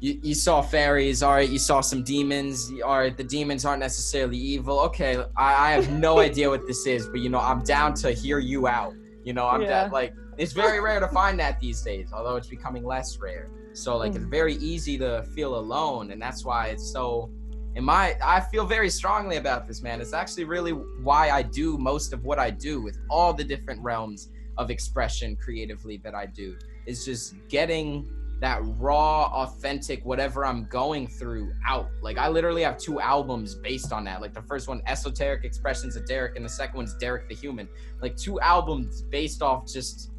you saw fairies, all right, you saw some demons, all right, the demons aren't necessarily evil. Okay, I have no idea what this is, but, I'm down to hear you out. Like, it's very rare to find that these days, although it's becoming less rare. So like, it's very easy to feel alone, and that's why it's so, I feel very strongly about this, man. It's actually really why I do most of what I do with all the different realms of expression creatively that I do, is just getting that raw, authentic, whatever I'm going through out. Like, I literally have 2 albums based on that. Like, the first one, Esoteric Expressions of Derek, and the second one's Derek the Human. Like, 2 albums based off just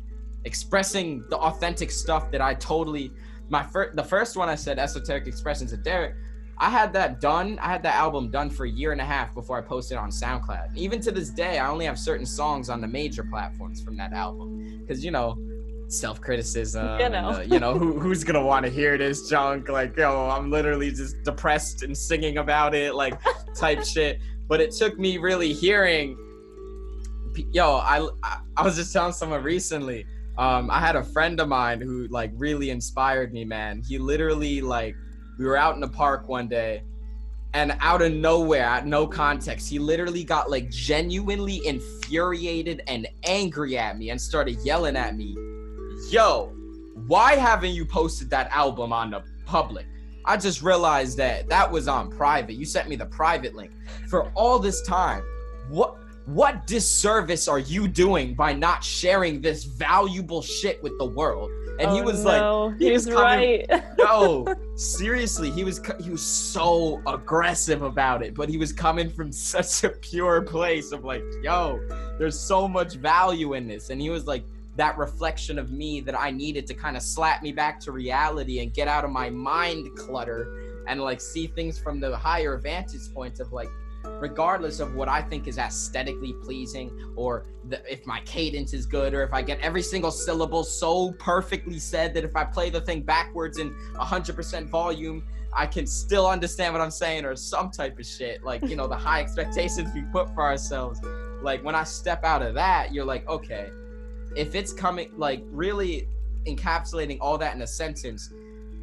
expressing the authentic stuff that I totally, the first one I said, Esoteric Expressions of Derek, I had that album done for 1.5 years before I posted it on SoundCloud. Even to this day, I only have certain songs on the major platforms from that album. Because, self-criticism, You know. and, who's gonna want to hear this junk? Like, yo, I'm literally just depressed and singing about it, like, type shit. But it took me really hearing, I was just telling someone recently, I had a friend of mine who, like, really inspired me, man. He literally, like, we were out in the park one day, and out of nowhere, at no context, he literally got, like, genuinely infuriated and angry at me and started yelling at me, yo, why haven't you posted that album on the public? I just realized that was on private. You sent me the private link. For all this time, what disservice are you doing by not sharing this valuable shit with the world? And he was like, he's right. Yo, seriously, he was so aggressive about it, but he was coming from such a pure place of like, yo, there's so much value in this. And he was like that reflection of me that I needed to kind of slap me back to reality and get out of my mind clutter and like see things from the higher vantage point of like, regardless of what I think is aesthetically pleasing, or if my cadence is good, or if I get every single syllable so perfectly said that if I play the thing backwards in 100% volume, I can still understand what I'm saying, or some type of shit. Like, the high expectations we put for ourselves. Like, when I step out of that, you're like, okay, if it's coming, like, really encapsulating all that in a sentence,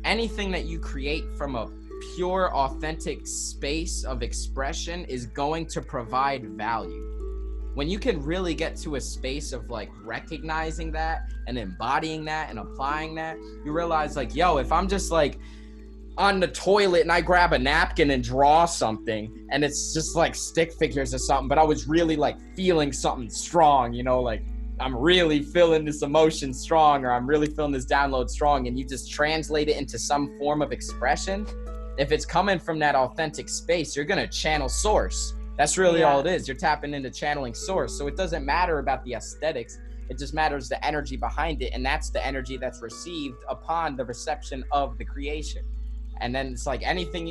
anything that you create from a pure, authentic space of expression is going to provide value. When you can really get to a space of like recognizing that and embodying that and applying that, you realize like, yo, if I'm just like on the toilet and I grab a napkin and draw something and it's just like stick figures or something, but I was really like feeling something strong, like I'm really feeling this emotion strong, or I'm really feeling this download strong, and you just translate it into some form of expression. If it's coming from that authentic space, you're going to channel source. That's really all it is. You're tapping into channeling source. So it doesn't matter about the aesthetics. It just matters the energy behind it. And that's the energy that's received upon the reception of the creation. And then it's like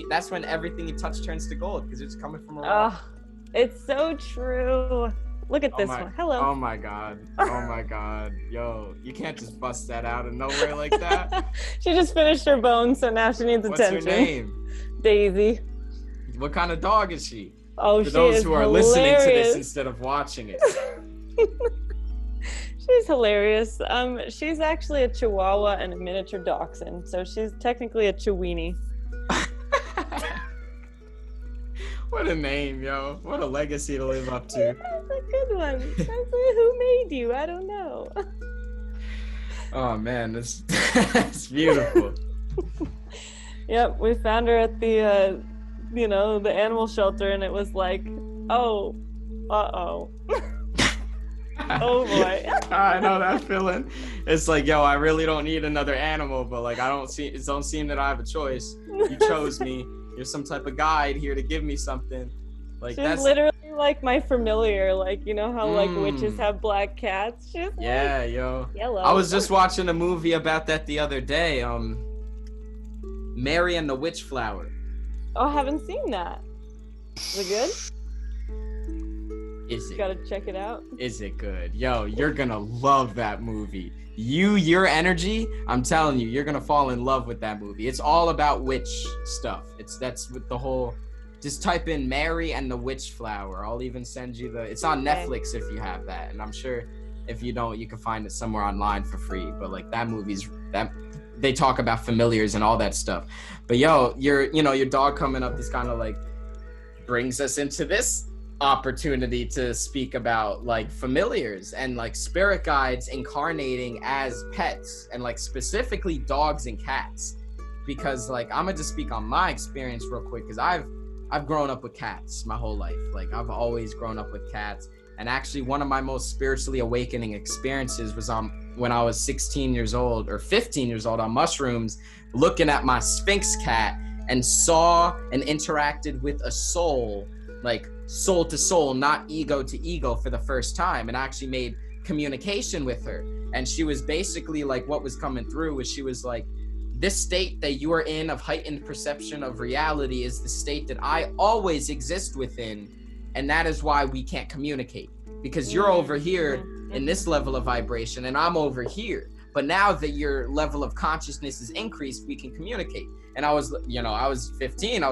that's when everything you touch turns to gold, because it's coming from a rock. It's so true. Look at this one. Hello. Oh my God. Oh my God. Yo, you can't just bust that out of nowhere like that. She just finished her bone, so now she needs attention. What's her name? Daisy. What kind of dog is she? Oh, For those who are listening to this instead of watching it. She's hilarious. She's actually a Chihuahua and a miniature dachshund, so she's technically a Chiweenie. What a name, yo. What a legacy to live up to. That's a good one. Who made you? I don't know. Oh, man. That's beautiful. Yep, we found her at the, the animal shelter, and it was like, oh, uh-oh. Oh, boy. I know that feeling. It's like, yo, I really don't need another animal, but, like, it don't seem that I have a choice. You chose me. You're some type of guide here to give me something. Like, she's literally like my familiar, like, how like witches have black cats. She's yo. Yellow. I was just watching a movie about that the other day. Mary and the Witch Flower. Oh, I haven't seen that. Is it good? Is it? Gotta check it out. Is it good? Yo, you're gonna love that movie. Your energy, I'm telling you, you're gonna fall in love with that movie. It's all about witch stuff. That's with the whole, just type in Mary and the Witch Flower. I'll even send you it's on Netflix if you have that. And I'm sure if you don't, you can find it somewhere online for free. But like that they talk about familiars and all that stuff. But yo, your dog coming up, this kind of like brings us into this opportunity to speak about like familiars and like spirit guides incarnating as pets, and like specifically dogs and cats, because like I'm gonna just speak on my experience real quick, because I've grown up with cats my whole life. Like I've always grown up with cats, and actually one of my most spiritually awakening experiences was when I was 16 years old or 15 years old on mushrooms, looking at my Sphinx cat, and saw and interacted with a soul, like soul to soul, not ego to ego, for the first time, and actually made communication with her. And she was basically like, what was coming through was, she was like, this state that you are in of heightened perception of reality is the state that I always exist within, and that is why we can't communicate, because you're over here in this level of vibration and I'm over here, but now that your level of consciousness is increased, we can communicate. And I was 15.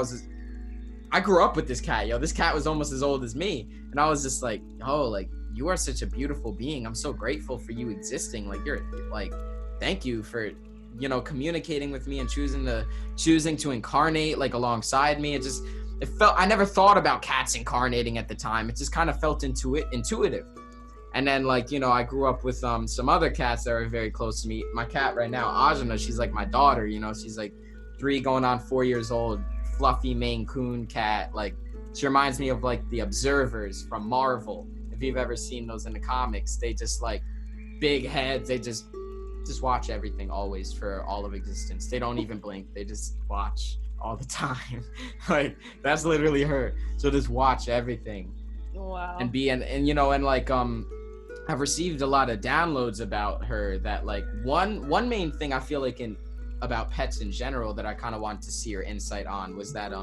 I grew up with this cat, this cat was almost as old as me, and I was just like, oh, like, you are such a beautiful being. I'm so grateful for you existing. Like, you're like, thank you for communicating with me and choosing to incarnate like alongside me. I never thought about cats incarnating at the time. It just kind of felt intuitive. And then, like, I grew up with some other cats that are very close to me. My cat right now, Ajna, she's like my daughter. She's like 3 going on 4 years old, fluffy Maine Coon cat. Like, she reminds me of like the Observers from Marvel. If you've ever seen those in the comics, they just like big heads. They just watch everything always for all of existence. They don't even blink. They just watch all the time. Like, that's literally her. So just watch everything. Wow. And I've received a lot of downloads about her that, like, one main thing I feel like about pets in general that I kind of wanted to see her insight on was that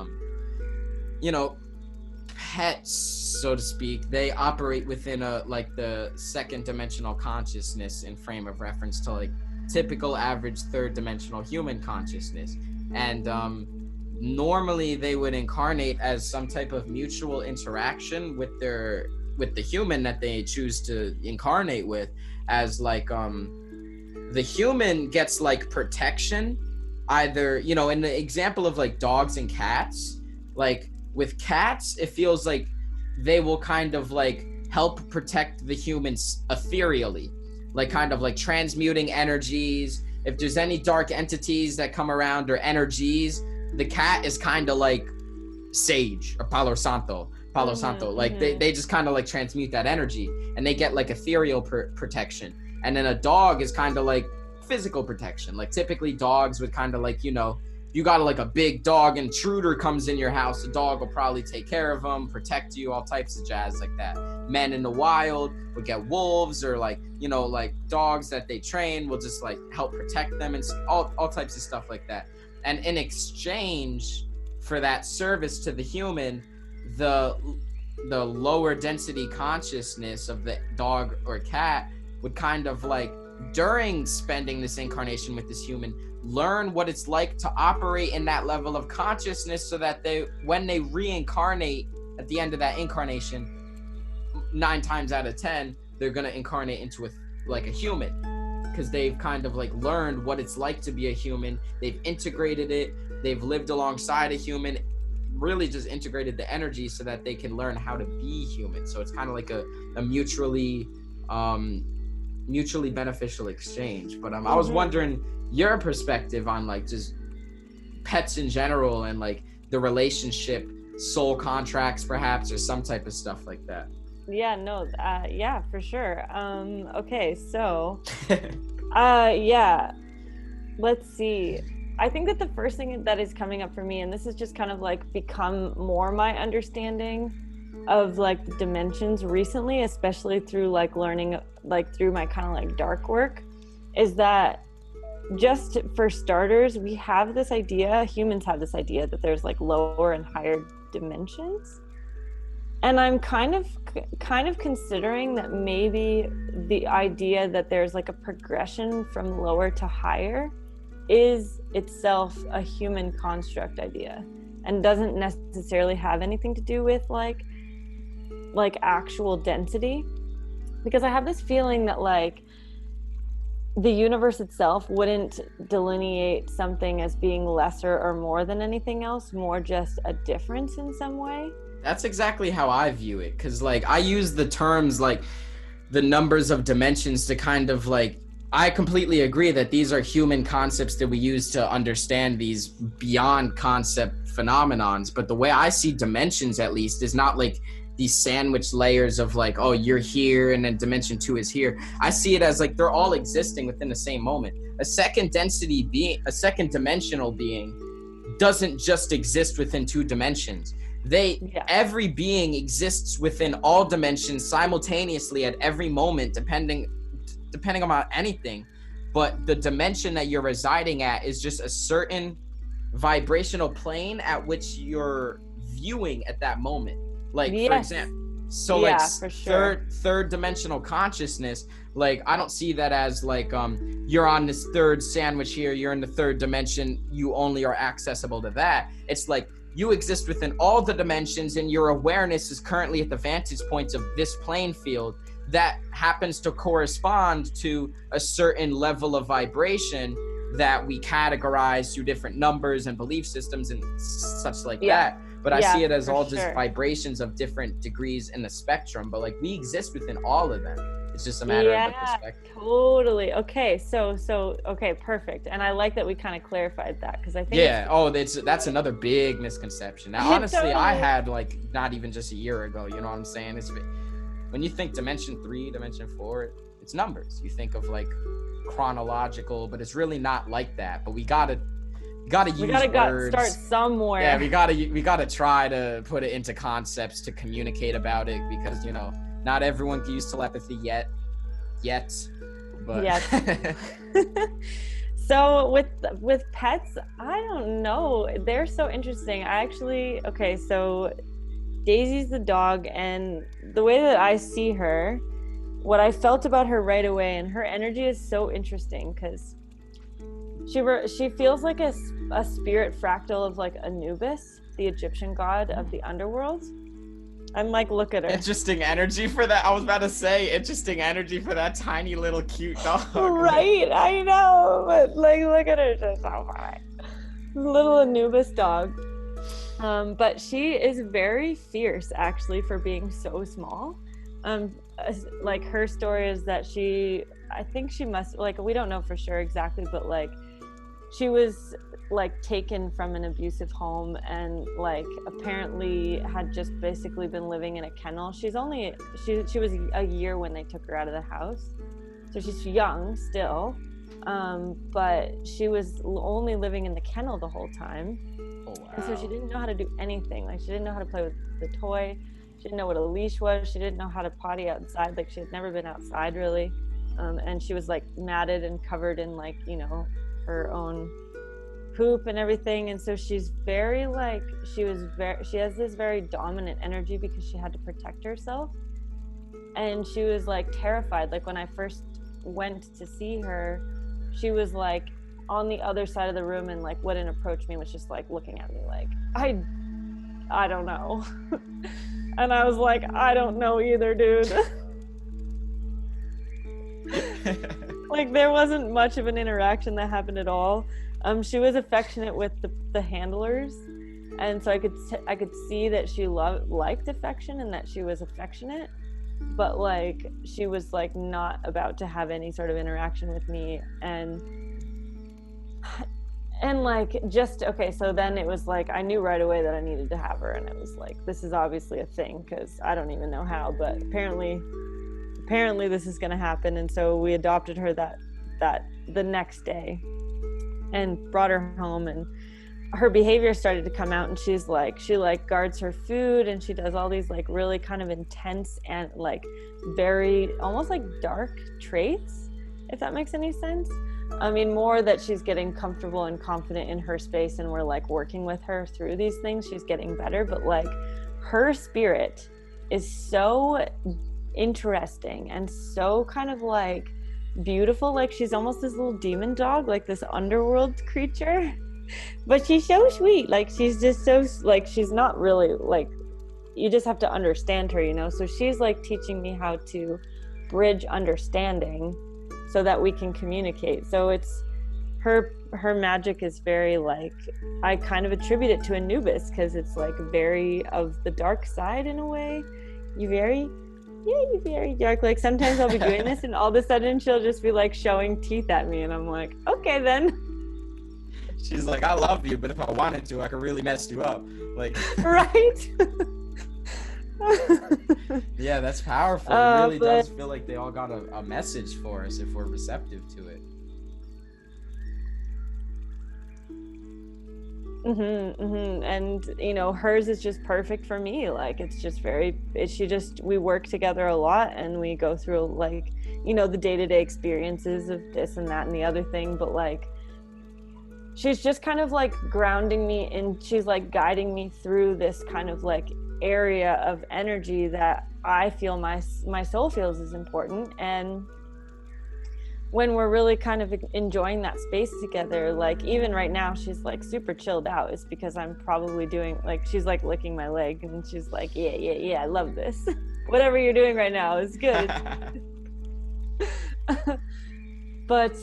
pets, so to speak, they operate within the second dimensional consciousness in frame of reference to like typical average third dimensional human consciousness. And normally they would incarnate as some type of mutual interaction with the human that they choose to incarnate with, as like the human gets like protection, either in the example of like dogs and cats. Like, with cats, it feels like they will kind of like help protect the humans ethereally, like kind of like transmuting energies. If there's any dark entities that come around or energies, the cat is kind of like sage or Palo Santo. Like they just kind of like transmute that energy, and they get like ethereal protection. And then a dog is kind of like physical protection. Like, typically dogs would kind of like, you got like a big dog, intruder comes in your house, the dog will probably take care of them, protect you, all types of jazz like that. Men in the wild would get wolves, or like, like dogs that they train will just like help protect them, and all types of stuff like that. And in exchange for that service to the human, the lower density consciousness of the dog or cat would kind of like, during spending this incarnation with this human, learn what it's like to operate in that level of consciousness, so that when they reincarnate at the end of that incarnation, 9 times out of 10, they're going to incarnate into a human, because they've kind of like learned what it's like to be a human. They've integrated it. They've lived alongside a human, really just integrated the energy so that they can learn how to be human. So it's kind of like a mutually beneficial exchange. But I was wondering your perspective on like just pets in general, and like the relationship, soul contracts perhaps, or some type of stuff like that. Yeah, for sure. Okay, so let's see. I think that the first thing that is coming up for me, and this has just kind of like become more my understanding of like the dimensions recently, especially through like learning, like through my kind of like dark work, is that just for starters, we have this idea, humans have this idea that there's like lower and higher dimensions. And I'm kind of considering that maybe the idea that there's like a progression from lower to higher is itself a human construct idea, and doesn't necessarily have anything to do with like actual density. Because I have this feeling that like the universe itself wouldn't delineate something as being lesser or more than anything else, more just a difference in some way. That's exactly how I view it, because like I use the terms like the numbers of dimensions to kind of like, I completely agree that these are human concepts that we use to understand these beyond concept phenomenons. But the way I see dimensions, at least, is not like these sandwich layers of like, oh, you're here and then dimension 2 is here. I see it as like they're all existing within the same moment. A second dimensional being doesn't just exist within 2 dimensions. Every being exists within all dimensions simultaneously at every moment, depending on anything. But the dimension that you're residing at is just a certain vibrational plane at which you're viewing at that moment. Like, So Yeah, like for sure. third dimensional consciousness, like I don't see that as like you're on this third sandwich here, you're in the third dimension, you only are accessible to that. It's like you exist within all the dimensions, and your awareness is currently at the vantage points of this playing field that happens to correspond to a certain level of vibration that we categorize through different numbers and belief systems and such like that. But I see it as all just vibrations of different degrees in the spectrum, but like we exist within all of them. It's just a matter of the perspective. Totally. Okay, so okay, perfect. And I like that we kind of clarified that, because I think that's another big misconception. Now honestly, totally. I had like not even just a year ago, you know what I'm saying? It's when you think dimension 3, dimension 4, it's numbers. You think of like chronological, but it's really not like that. But we gotta words. Start somewhere. Yeah, we gotta try to put it into concepts to communicate about it, because you know not everyone can use telepathy yet. But yes. So with pets, I don't know. They're so interesting. So Daisy's the dog, and the way that I see her, what I felt about her right away, and her energy is so interesting because she feels like a spirit fractal of like Anubis, the Egyptian god of the underworld. I'm like, look at her. Interesting energy for that. I was about to say, interesting energy for that tiny little cute dog. Right, I know, but like, look at her, she's so funny. Little Anubis dog. But she is very fierce, actually, for being so small. Like her story is that I think she must, like, we don't know for sure exactly, but like she was like taken from an abusive home and like apparently had just basically been living in a kennel. She was a year when they took her out of the house, so she's young still, but she was only living in the kennel the whole time. Oh, wow. And so she didn't know how to do anything. Like she didn't know how to play with the toy, she didn't know what a leash was, she didn't know how to potty outside. Like she had never been outside really, and she was like matted and covered in like, you know, her own poop and everything. And so she's very like, she has this very dominant energy because she had to protect herself, and she was like terrified. Like when I first went to see her, she was like on the other side of the room and like wouldn't approach me, was just like looking at me like I don't know. And I was like, I don't know either, dude. Like there wasn't much of an interaction that happened at all. She was affectionate with the handlers, and so I could see that she liked affection and that she was affectionate, but like she was like not about to have any sort of interaction with me. And like just okay, so then it was like I knew right away that I needed to have her, and it was like, this is obviously a thing, because I don't even know how, but apparently this is going to happen. And so we adopted her that the next day and brought her home, and her behavior started to come out, and she like guards her food, and she does all these like really kind of intense and like very almost like dark traits, if that makes any sense. I mean, more that she's getting comfortable and confident in her space, and we're like working with her through these things. She's getting better, but like her spirit is so interesting and so kind of like beautiful. Like she's almost this little demon dog, like this underworld creature, but she's so sweet. Like she's just so like, she's not really like, you just have to understand her, you know. So she's like teaching me how to bridge understanding so that we can communicate. So it's her magic is very like, I kind of attribute it to Anubis, because it's like very of the dark side in a way. You're very dark. Like sometimes I'll be doing this and all of a sudden she'll just be like showing teeth at me, and I'm like, okay then. She's like, I love you, but if I wanted to, I could really mess you up. Like right. Yeah, that's powerful. It really does feel like they all got a message for us if we're receptive to it. And you know, hers is just perfect for me. Like it's just we work together a lot, and we go through like, you know, the day-to-day experiences of this and that and the other thing, but like she's just kind of like grounding me, and she's like guiding me through this kind of like area of energy that I feel my soul feels is important. And when we're really kind of enjoying that space together, like even right now she's like super chilled out, it's because I'm probably doing, like, she's like licking my leg and she's like, yeah, I love this. Whatever you're doing right now is good. But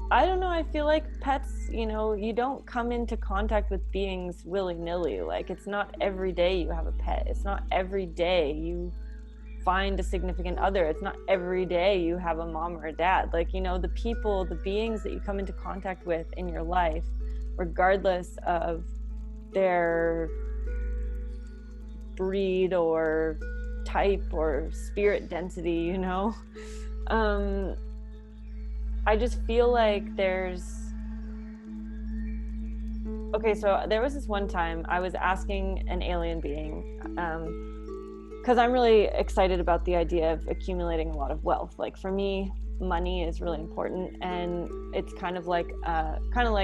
I don't know, I feel like pets, you don't come into contact with beings willy-nilly. Like, it's not every day you have a pet. It's not every day you find a significant other. It's not every day you have a mom or a dad. Like, the people, the beings that you come into contact with in your life, regardless of their breed or type or spirit density, I just feel like so there was this one time I was asking an alien being, because I'm really excited about the idea of accumulating a lot of wealth. Like, for me, money is really important, and it's kind of like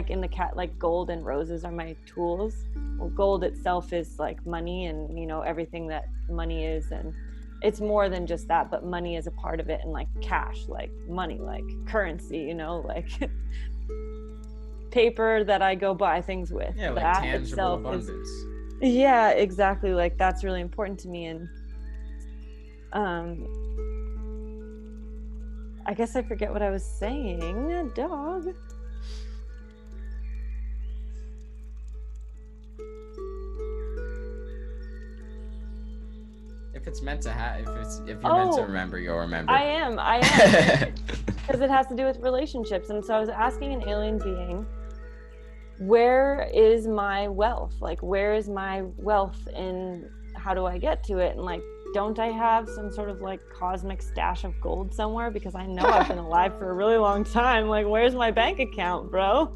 in the cat, like gold and roses are my tools. Well, gold itself is like money, and everything that money is, and it's more than just that, but money is a part of it, and like cash, like money, like currency, like paper that I go buy things with. Yeah, like that tangible abundance. Yeah, exactly. Like, that's really important to me. And I guess I forget what I was saying. Dog. If it's meant to if you're meant to remember, you'll remember. I am. Because it has to do with relationships. And so I was asking an alien being, where is my wealth? Like, where is my wealth and how do I get to it? And like, don't I have some sort of like cosmic stash of gold somewhere? Because I know I've been alive for a really long time. Like, where's my bank account, bro?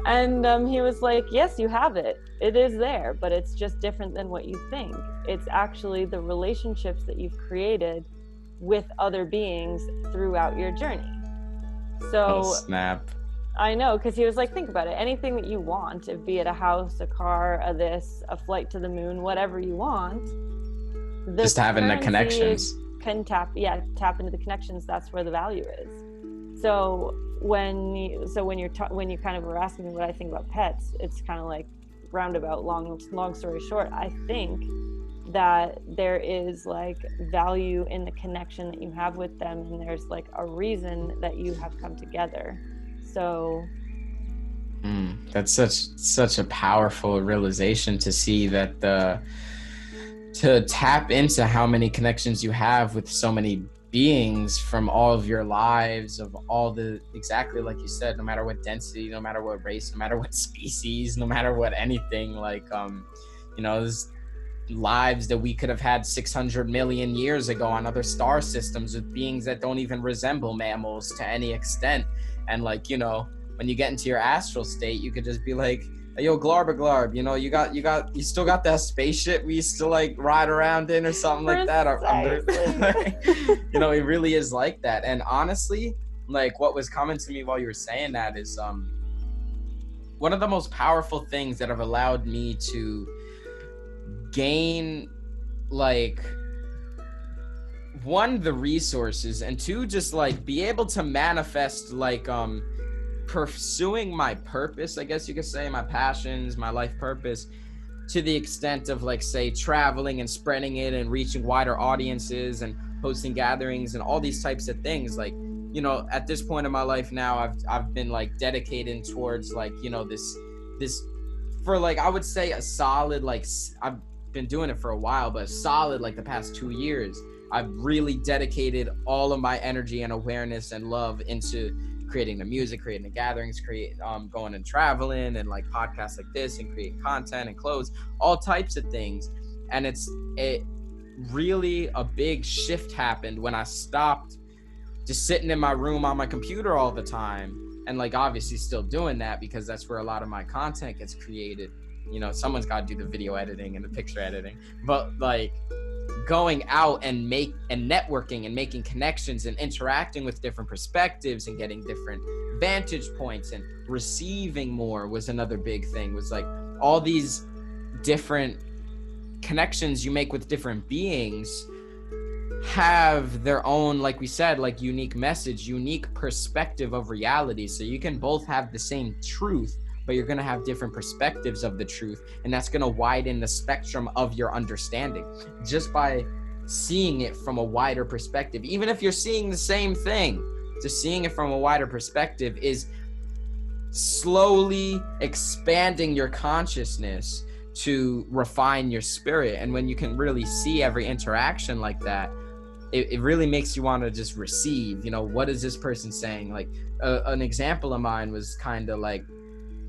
And he was like, yes, you have it. It is there, but it's just different than what you think. It's actually the relationships that you've created with other beings throughout your journey. So, oh, snap. I know, because he was like, think about it. Anything that you want, be it a house, a car, a flight to the moon, whatever you want. Just having the connections. Can tap into the connections. That's where the value is. So when you kind of were asking me what I think about pets, it's kind of like roundabout, long story short. I think that there is like value in the connection that you have with them, and there's like a reason that you have come together. So that's such a powerful realization to see that to tap into how many connections you have with so many beings from all of your lives, of all exactly like you said, no matter what density, no matter what race, no matter what species, no matter what anything, like there's lives that we could have had 600 million years ago on other star systems with beings that don't even resemble mammals to any extent. And like, when you get into your astral state, you could just be like, hey, yo, Glarb, you still got that spaceship we used to like ride around in or something like that. It really is like that. And honestly, like what was coming to me while you were saying that is one of the most powerful things that have allowed me to gain, like, one, the resources, and two, just like be able to manifest, like pursuing my purpose, I guess you could say, my passions, my life purpose, to the extent of like, say, traveling and spreading it and reaching wider audiences and hosting gatherings and all these types of things. Like, at this point in my life now, I've been like dedicated towards like, this for like, I would say a solid, like, I've been doing it for a while, but solid like the past 2 years, I've really dedicated all of my energy and awareness and love into creating the music, creating the gatherings, going and traveling and like podcasts like this and create content and clothes, all types of things. And it really a big shift happened when I stopped just sitting in my room on my computer all the time. And like, obviously still doing that because that's where a lot of my content gets created. Someone's got to do the video editing and the picture editing, but like going out and networking and making connections and interacting with different perspectives and getting different vantage points and receiving more was another big thing. Was like all these different connections you make with different beings have their own, like we said, like unique message, unique perspective of reality. So you can both have the same truth, but you're going to have different perspectives of the truth, and that's going to widen the spectrum of your understanding just by seeing it from a wider perspective. Even if you're seeing the same thing, just seeing it from a wider perspective is slowly expanding your consciousness to refine your spirit. And when you can really see every interaction like that, it really makes you want to just receive, you know, what is this person saying? Like an example of mine was kind of like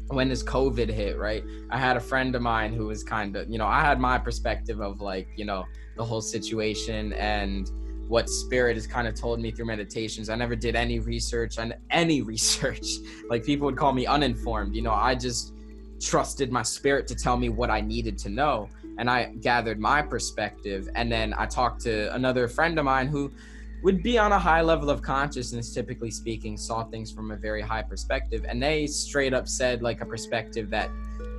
when this COVID hit, right? I had a friend of mine who was kind of, you know, I had my perspective of like, you know, the whole situation and what spirit has kind of told me through meditations. I never did any research on any research. Like people would call me uninformed. You know, I just trusted my spirit to tell me what I needed to know. And I gathered my perspective. And then I talked to another friend of mine who would be on a high level of consciousness, typically speaking, saw things from a very high perspective. And they straight up said like a perspective that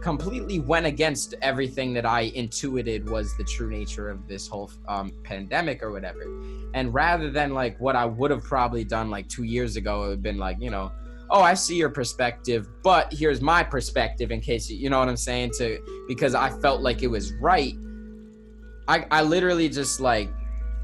completely went against everything that I intuited was the true nature of this whole pandemic or whatever. And rather than like what I would have probably done like 2 years ago, it would have been like, you know, oh, I see your perspective, but here's my perspective in case you know what I'm saying, because I felt like it was right. I literally just like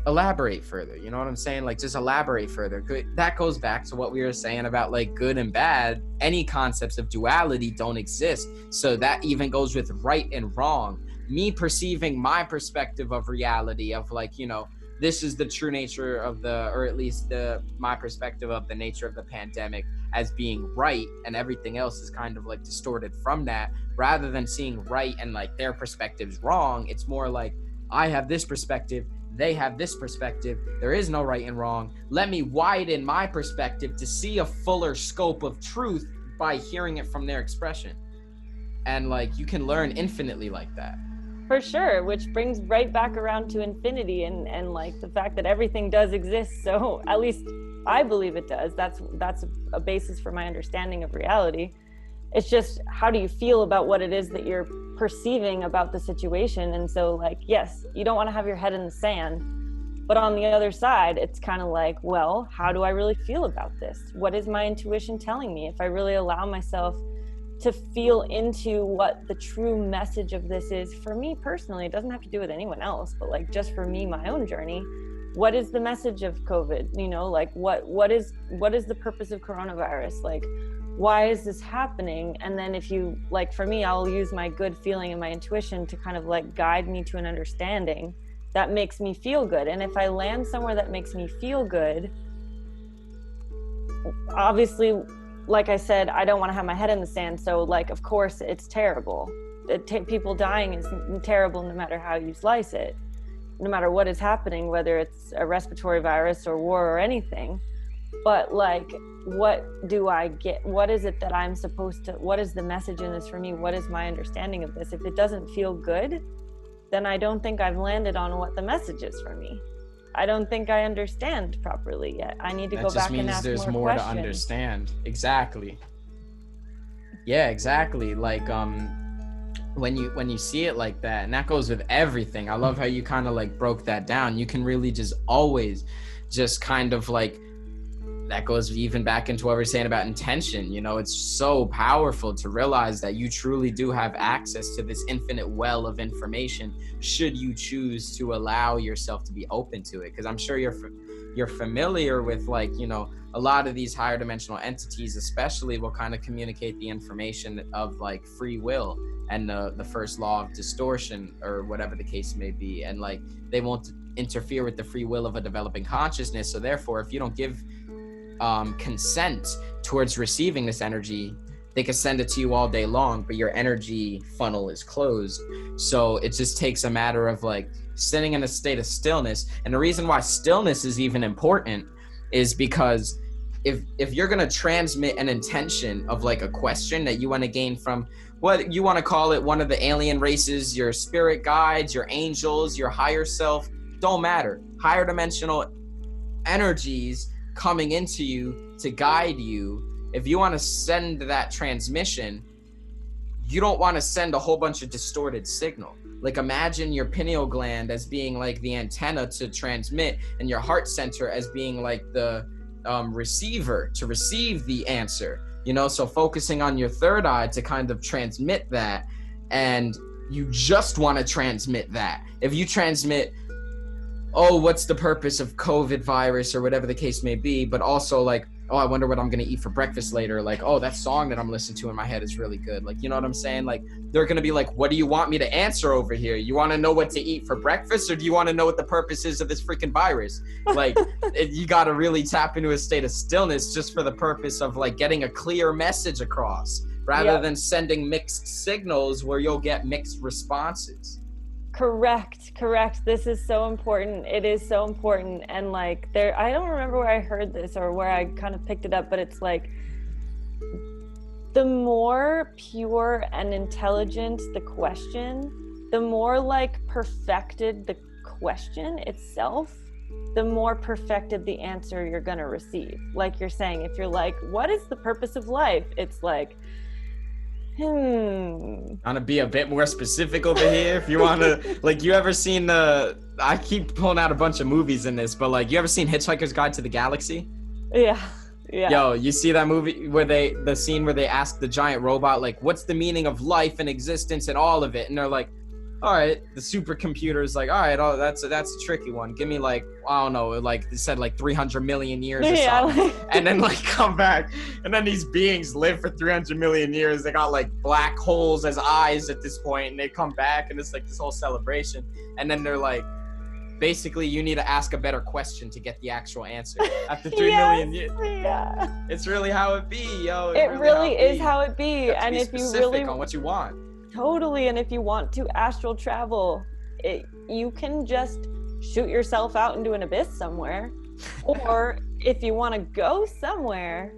elaborate further, you know what I'm saying? Like just elaborate further. That goes back to what we were saying about like good and bad. Any concepts of duality don't exist. So that even goes with right and wrong. Me perceiving my perspective of reality of like, you know, this is the true nature of or at least my perspective of the nature of the pandemic as being right, and everything else is kind of like distorted from that. Rather than seeing right and like their perspective's wrong, it's more like I have this perspective, they have this perspective, there is no right and wrong. Let me widen my perspective to see a fuller scope of truth by hearing it from their expression. And like you can learn infinitely like that. For sure, which brings right back around to infinity and like the fact that everything does exist. So at least I believe it does. That's a basis for my understanding of reality. It's just, how do you feel about what it is that you're perceiving about the situation? And so like, yes, you don't want to have your head in the sand, but on the other side, it's kind of like, well, how do I really feel about this? What is my intuition telling me? If I really allow myself to feel into what the true message of this is for me personally, it doesn't have to do with anyone else, but like just for me, my own journey, what is the message of COVID? You know, like what is the purpose of coronavirus? Like, why is this happening? And then if you, like for me, I'll use my good feeling and my intuition to kind of like guide me to an understanding that makes me feel good. And if I land somewhere that makes me feel good, obviously, like I said, I don't want to have my head in the sand. So like, of course it's terrible. People dying is terrible no matter how you slice it, no matter what is happening, whether it's a respiratory virus or war or anything. But like, what do I get? What is it that I'm supposed to, what is the message in this for me? What is my understanding of this? If it doesn't feel good, then I don't think I've landed on what the message is for me. I don't think I understand properly yet. I need to go back and ask more questions. That just means there's more to understand. Exactly. Yeah, exactly. Like when you see it like that, and that goes with everything. I love how you kind of like broke that down. You can really just always just kind of like, that goes even back into what we're saying about intention. You know, it's so powerful to realize that you truly do have access to this infinite well of information, should you choose to allow yourself to be open to it. Because I'm sure you're familiar with, like, you know, a lot of these higher dimensional entities especially will kind of communicate the information of like free will and the first law of distortion, or whatever the case may be. And like, they won't interfere with the free will of a developing consciousness. So therefore, if you don't give consent towards receiving this energy, they can send it to you all day long, but your energy funnel is closed. So it just takes a matter of like sitting in a state of stillness. And the reason why stillness is even important is because if you're going to transmit an intention of like a question that you want to gain from what you want to call it, one of the alien races, your spirit guides, your angels, your higher self, don't matter. Higher dimensional energies coming into you to guide you. If you want to send that transmission, you don't want to send a whole bunch of distorted signal. Like imagine your pineal gland as being like the antenna to transmit, and your heart center as being like the receiver to receive the answer, you know? So focusing on your third eye to kind of transmit that, and you just want to transmit that. If you transmit, oh, what's the purpose of COVID virus or whatever the case may be, but also like, oh, I wonder what I'm going to eat for breakfast later. Like, oh, that song that I'm listening to in my head is really good. Like, you know what I'm saying? Like, they're going to be like, what do you want me to answer over here? You want to know what to eat for breakfast, or do you want to know what the purpose is of this freaking virus? Like, you got to really tap into a state of stillness just for the purpose of like getting a clear message across, rather than sending mixed signals where you'll get mixed responses. Correct. This is so important. It is so important. And like I don't remember where I heard this or where I kind of picked it up, but it's like the more pure and intelligent the question, the more like perfected the question itself, the more perfected the answer you're going to receive. Like you're saying, if you're like, what is the purpose of life? It's like, Want to be a bit more specific over here? If you want to, like, you ever seen I keep pulling out a bunch of movies in this, but like, you ever seen Hitchhiker's Guide to the Galaxy? Yeah. Yo, you see that movie where the scene where they ask the giant robot, like, what's the meaning of life and existence and all of it? And they're like, all right, the supercomputer is like, all right, that's a tricky one. Give me like, I don't know, like it said like 300 million years or something. And then like come back. And then these beings live for 300 million years. They got like black holes as eyes at this point, and they come back and it's like this whole celebration. And then they're like, basically you need to ask a better question to get the actual answer. After 3 million years. Yeah. It's really how it be, yo. It really is how it be. And if you really on what you want. Totally. And if you want to astral travel, you can just shoot yourself out into an abyss somewhere. Or if you want to go somewhere,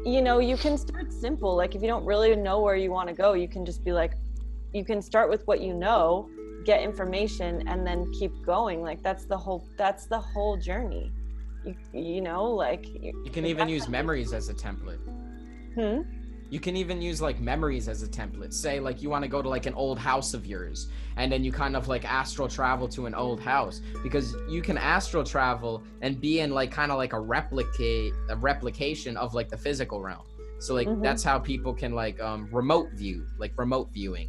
you know, you can start simple. Like if you don't really know where you want to go, you can just be like, you can start with what you know, get information, and then keep going. Like that's the whole journey. You know, like you can even use memories as a template. You can even use like memories as a template. Say like you want to go to like an old house of yours, and then you kind of like astral travel to an old house, because you can astral travel and be in like kind of like a replication of like the physical realm. So like that's how people can like remote viewing.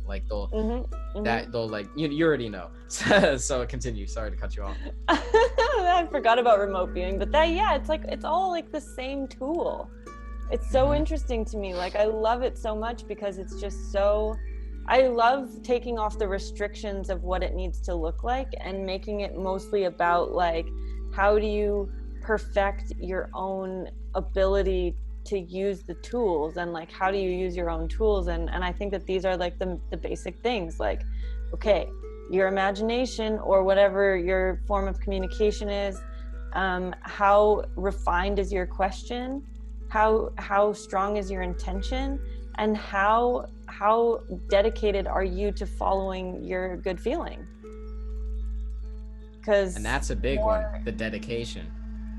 Like they'll they'll like you already know. So continue. Sorry to cut you off. I forgot about remote viewing, but it's like it's all like the same tool. It's so interesting to me. Like I love it so much because it's just so, I love taking off the restrictions of what it needs to look like and making it mostly about like, how do you perfect your own ability to use the tools, and like, how do you use your own tools? And I think that these are like the basic things, like, okay, your imagination or whatever your form of communication is, how refined is your question? How strong is your intention, and how dedicated are you to following your good feeling? And that's a big one, the dedication.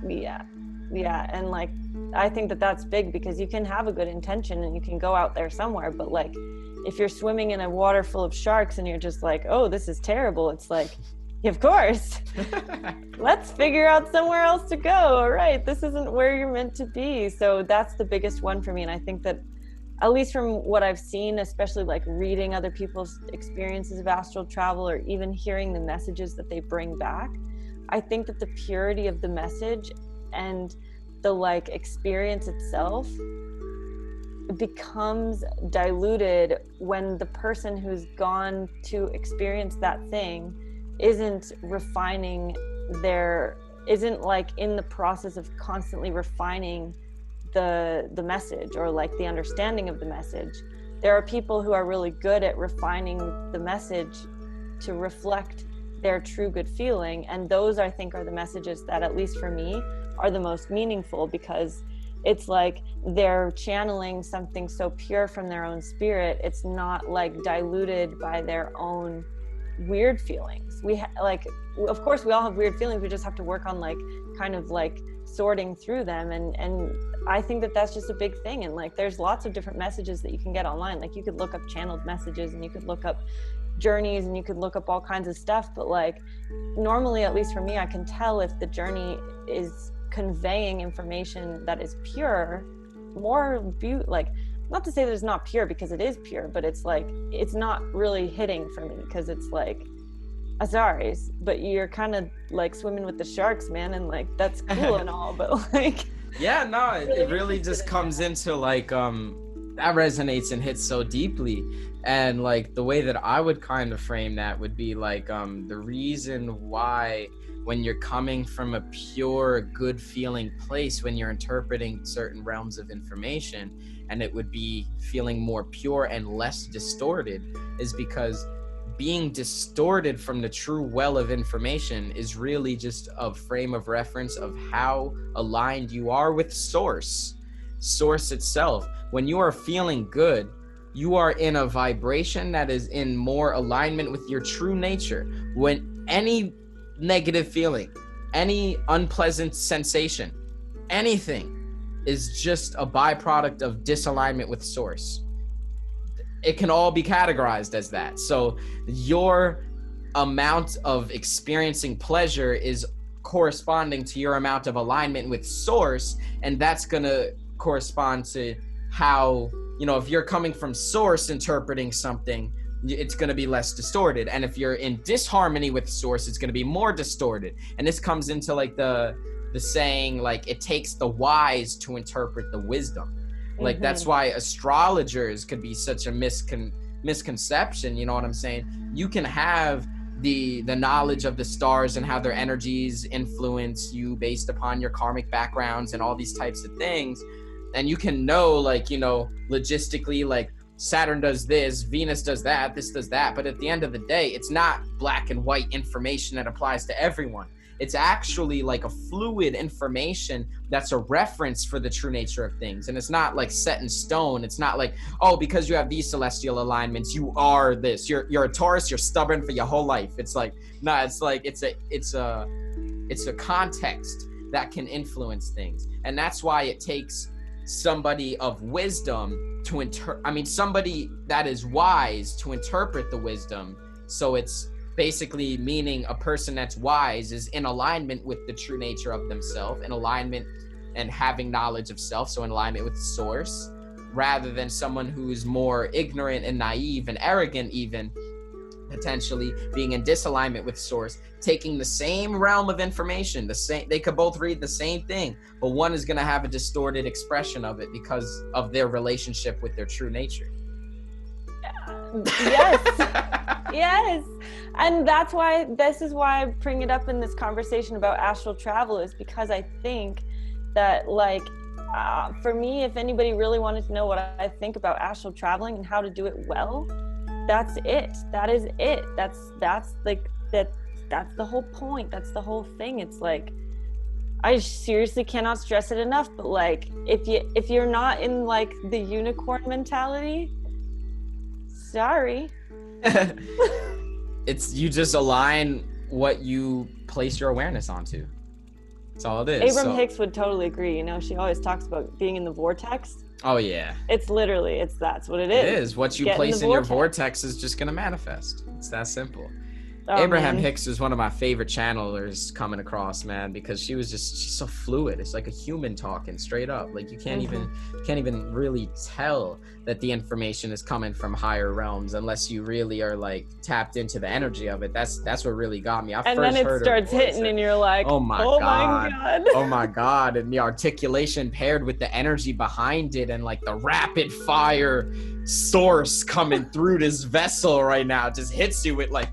Yeah, and like I think that that's big, because you can have a good intention and you can go out there somewhere, but like if you're swimming in a water full of sharks and you're just like, oh, this is terrible, it's like, of course. Let's figure out somewhere else to go. All right, this isn't where you're meant to be. So that's the biggest one for me. And I think that, at least from what I've seen, especially like reading other people's experiences of astral travel, or even hearing the messages that they bring back, I think that the purity of the message and the like experience itself becomes diluted when the person who's gone to experience that thing isn't isn't like in the process of constantly refining the message, or like the understanding of the message. There are people who are really good at refining the message to reflect their true good feeling, and those I think are the messages that, at least for me, are the most meaningful, because it's like they're channeling something so pure from their own spirit. It's not like diluted by their own weird feelings. Like, of course we all have weird feelings, we just have to work on like kind of like sorting through them. And I think that that's just a big thing. And like, there's lots of different messages that you can get online. Like you could look up channeled messages, and you could look up journeys, and you could look up all kinds of stuff. But like, normally, at least for me, I can tell if the journey is conveying information that is pure, like, not to say that it's not pure, because it is pure, but it's like, it's not really hitting for me, because it's like, sorry, but you're kind of like swimming with the sharks, man, and like, that's cool and all, but like, yeah, no, it really just comes into like, that resonates and hits so deeply. And like, the way that I would kind of frame that would be like, the reason why, when you're coming from a pure, good feeling place, when you're interpreting certain realms of information, and it would be feeling more pure and less distorted, is because being distorted from the true well of information is really just a frame of reference of how aligned you are with source itself. When you are feeling good, you are in a vibration that is in more alignment with your true nature. When any negative feeling, any unpleasant sensation, anything is just a byproduct of disalignment with source. It can all be categorized as that. So your amount of experiencing pleasure is corresponding to your amount of alignment with source, and that's going to correspond to how, you know, if you're coming from source interpreting something, it's going to be less distorted. And if you're in disharmony with source, it's going to be more distorted. And this comes into like the saying, like, it takes the wise to interpret the wisdom. Like, that's why astrologers could be such a misconception. You know what I'm saying? You can have the knowledge of the stars and how their energies influence you based upon your karmic backgrounds and all these types of things. And you can know, like, you know, logistically, like, Saturn does this, Venus does that, this does that. But at the end of the day, it's not black and white information that applies to everyone. It's actually like a fluid information that's a reference for the true nature of things. And it's not like set in stone. It's not like, oh, because you have these celestial alignments, you are this. You're a Taurus, you're stubborn for your whole life. It's like, no, it's like, it's a context that can influence things. And that's why it takes somebody of wisdom to somebody that is wise to interpret the wisdom. So it's basically meaning a person that's wise is in alignment with the true nature of themselves, in alignment and having knowledge of self, so in alignment with the source, rather than someone who's more ignorant and naive and arrogant, even potentially being in disalignment with source, taking the same realm of information, they could both read the same thing, but one is going to have a distorted expression of it because of their relationship with their true nature. Yes. And that's why, this is why I bring it up in this conversation about astral travel, is because I think that, like, for me, if anybody really wanted to know what I think about astral traveling and how to do it well, that's it. That is it. That's like, that's the whole point. That's the whole thing. It's like, I seriously cannot stress it enough, but like, if you're not in like the unicorn mentality, sorry. It's, you just align what you place your awareness onto. That's all it is. Abraham Hicks would totally agree. You know, she always talks about being in the vortex. Oh yeah. It's literally, that's what it is. It is. What you place in your vortex is just gonna manifest. It's that simple. Oh, Abraham man. Hicks is one of my favorite channelers coming across, man, because she's so fluid. It's like a human talking straight up. Like, you can't even really tell that the information is coming from higher realms unless you really are like tapped into the energy of it. That's what really got me. And then it starts hitting and you're like, oh my god. Oh my god. And the articulation paired with the energy behind it, and like the rapid fire source coming through this vessel right now just hits you with like,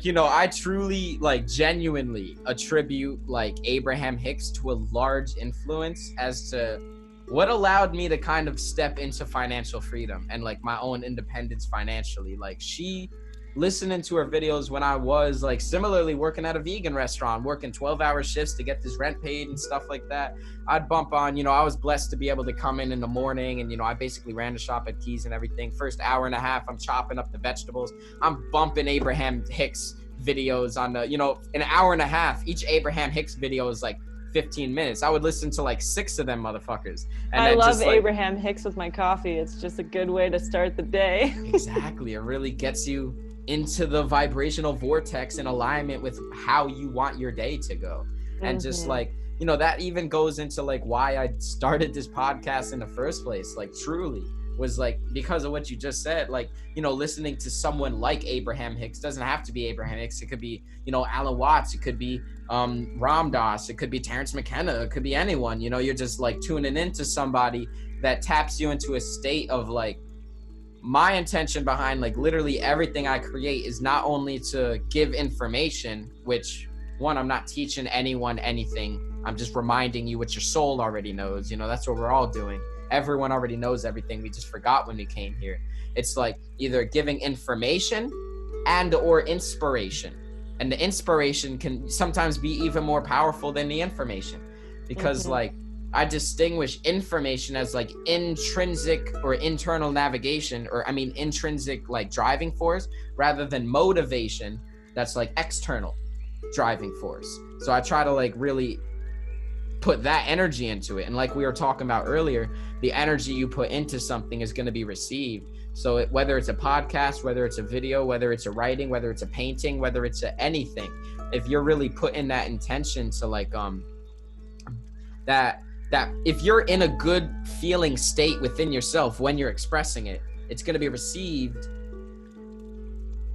you know, I truly, like, genuinely attribute like Abraham Hicks to a large influence as to what allowed me to kind of step into financial freedom and like my own independence financially. Like, she, listening to her videos when I was like similarly working at a vegan restaurant, working 12-hour shifts to get this rent paid and stuff like that, I'd bump on, you know, I was blessed to be able to come in the morning, and, you know, I basically ran the shop at Keys and everything. First hour and a half, I'm chopping up the vegetables. I'm bumping Abraham Hicks videos on the, you know, an hour and a half. Each Abraham Hicks video is like 15 minutes. I would listen to like 6 of them motherfuckers. And I then love just, like, Abraham Hicks with my coffee. It's just a good way to start the day. Exactly. It really gets you into the vibrational vortex in alignment with how you want your day to go. And just like, you know, that even goes into like why I started this podcast in the first place. Like, truly was like because of what you just said. Like, you know, listening to someone like Abraham Hicks, doesn't have to be Abraham Hicks. It could be, you know, Alan Watts. It could be Ram Dass. It could be Terrence McKenna. It could be anyone. You know, you're just like tuning into somebody that taps you into a state of like, my intention behind like literally everything I create is not only to give information, which one, I'm not teaching anyone anything. I'm just reminding you what your soul already knows. You know, that's what we're all doing. Everyone already knows everything. We just forgot when we came here. It's like either giving information and or inspiration. And the inspiration can sometimes be even more powerful than the information, because like I distinguish information as like intrinsic or internal navigation, or I mean intrinsic like driving force, rather than motivation that's like external driving force. So I try to like really put that energy into it. And like we were talking about earlier, the energy you put into something is going to be received. So whether it's a podcast, whether it's a video, whether it's a writing, whether it's a painting, whether it's anything, if you're really putting that intention to like that if you're in a good feeling state within yourself when you're expressing it, it's going to be received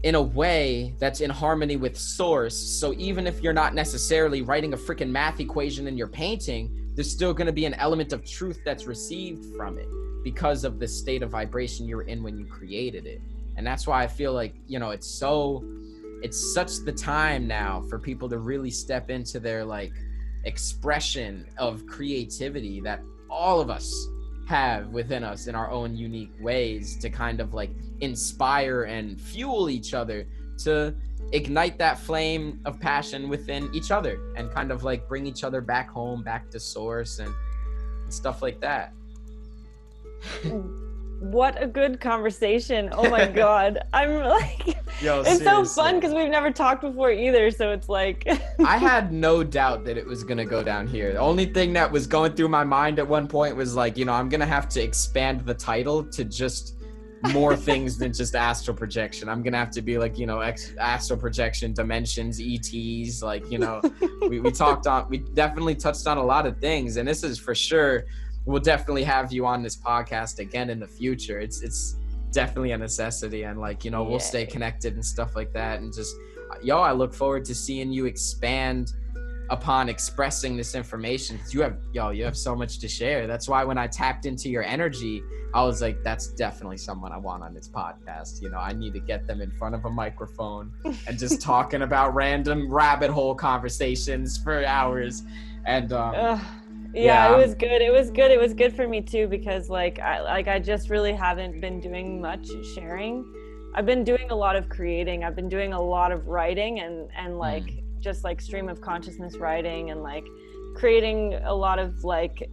in a way that's in harmony with source. So even if you're not necessarily writing a freaking math equation in your painting, there's still going to be an element of truth that's received from it because of the state of vibration you were in when you created it. And that's why I feel like, you know, it's such the time now for people to really step into their like expression of creativity that all of us have within us in our own unique ways, to kind of like inspire and fuel each other to ignite that flame of passion within each other, and kind of like bring each other back home, back to source and stuff like that. What a good conversation. Oh my God. I'm like, yo, it's seriously. so fun because we've never talked before either. So it's like, I had no doubt that it was going to go down here. The only thing that was going through my mind at one point was like, you know, I'm going to have to expand the title to just more things than just astral projection. I'm going to have to be like, you know, astral projection, dimensions, ETs, like, you know, we definitely touched on a lot of things. And this is for sure, we'll definitely have you on this podcast again in the future. It's definitely a necessity, and like, you know, we'll stay connected and stuff like that. And just, I look forward to seeing you expand upon expressing this information. You have so much to share. That's why when I tapped into your energy, I was like, that's definitely someone I want on this podcast. You know, I need to get them in front of a microphone and just talking about random rabbit hole conversations for hours. And yeah, it was good. It was good for me too, because I just really haven't been doing much sharing. I've been doing a lot of creating. I've been doing a lot of writing and like just like stream of consciousness writing, and like creating a lot of like,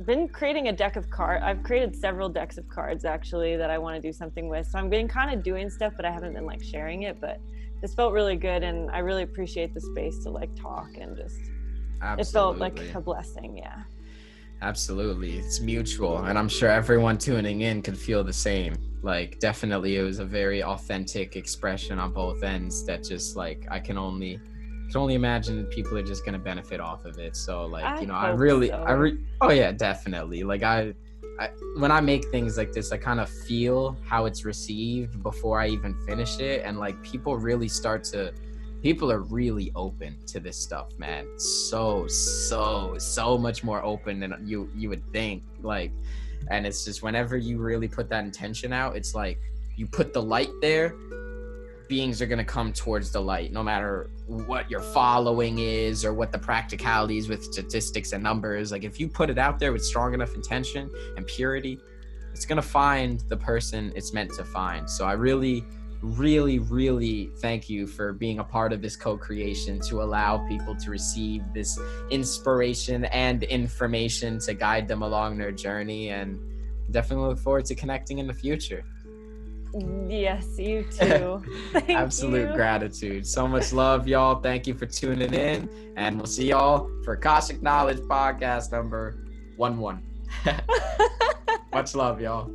been creating a deck of cards. I've created several decks of cards actually that I want to do something with. So I've been kind of doing stuff, but I haven't been like sharing it. But this felt really good, and I really appreciate the space to like talk and just. Absolutely. It felt like a blessing, yeah. Absolutely, it's mutual, and I'm sure everyone tuning in could feel the same. Like, definitely, it was a very authentic expression on both ends. That just like I can only imagine that people are just gonna benefit off of it. So like, oh yeah, definitely. Like I when I make things like this, I kind of feel how it's received before I even finish it, and like people are really open to this stuff, man. So much more open than you would think. Like, and it's just whenever you really put that intention out, it's like you put the light there, beings are going to come towards the light, no matter what your following is or what the practicalities with statistics and numbers. Like, if you put it out there with strong enough intention and purity, it's going to find the person it's meant to find. So I really thank you for being a part of this co-creation, to allow people to receive this inspiration and information to guide them along their journey, and definitely look forward to connecting in the future. Yes, you too. Thank Absolute you. gratitude. So much love, y'all. Thank you for tuning in, and we'll see y'all for Akashic Knowledge podcast number 11. Much love, y'all.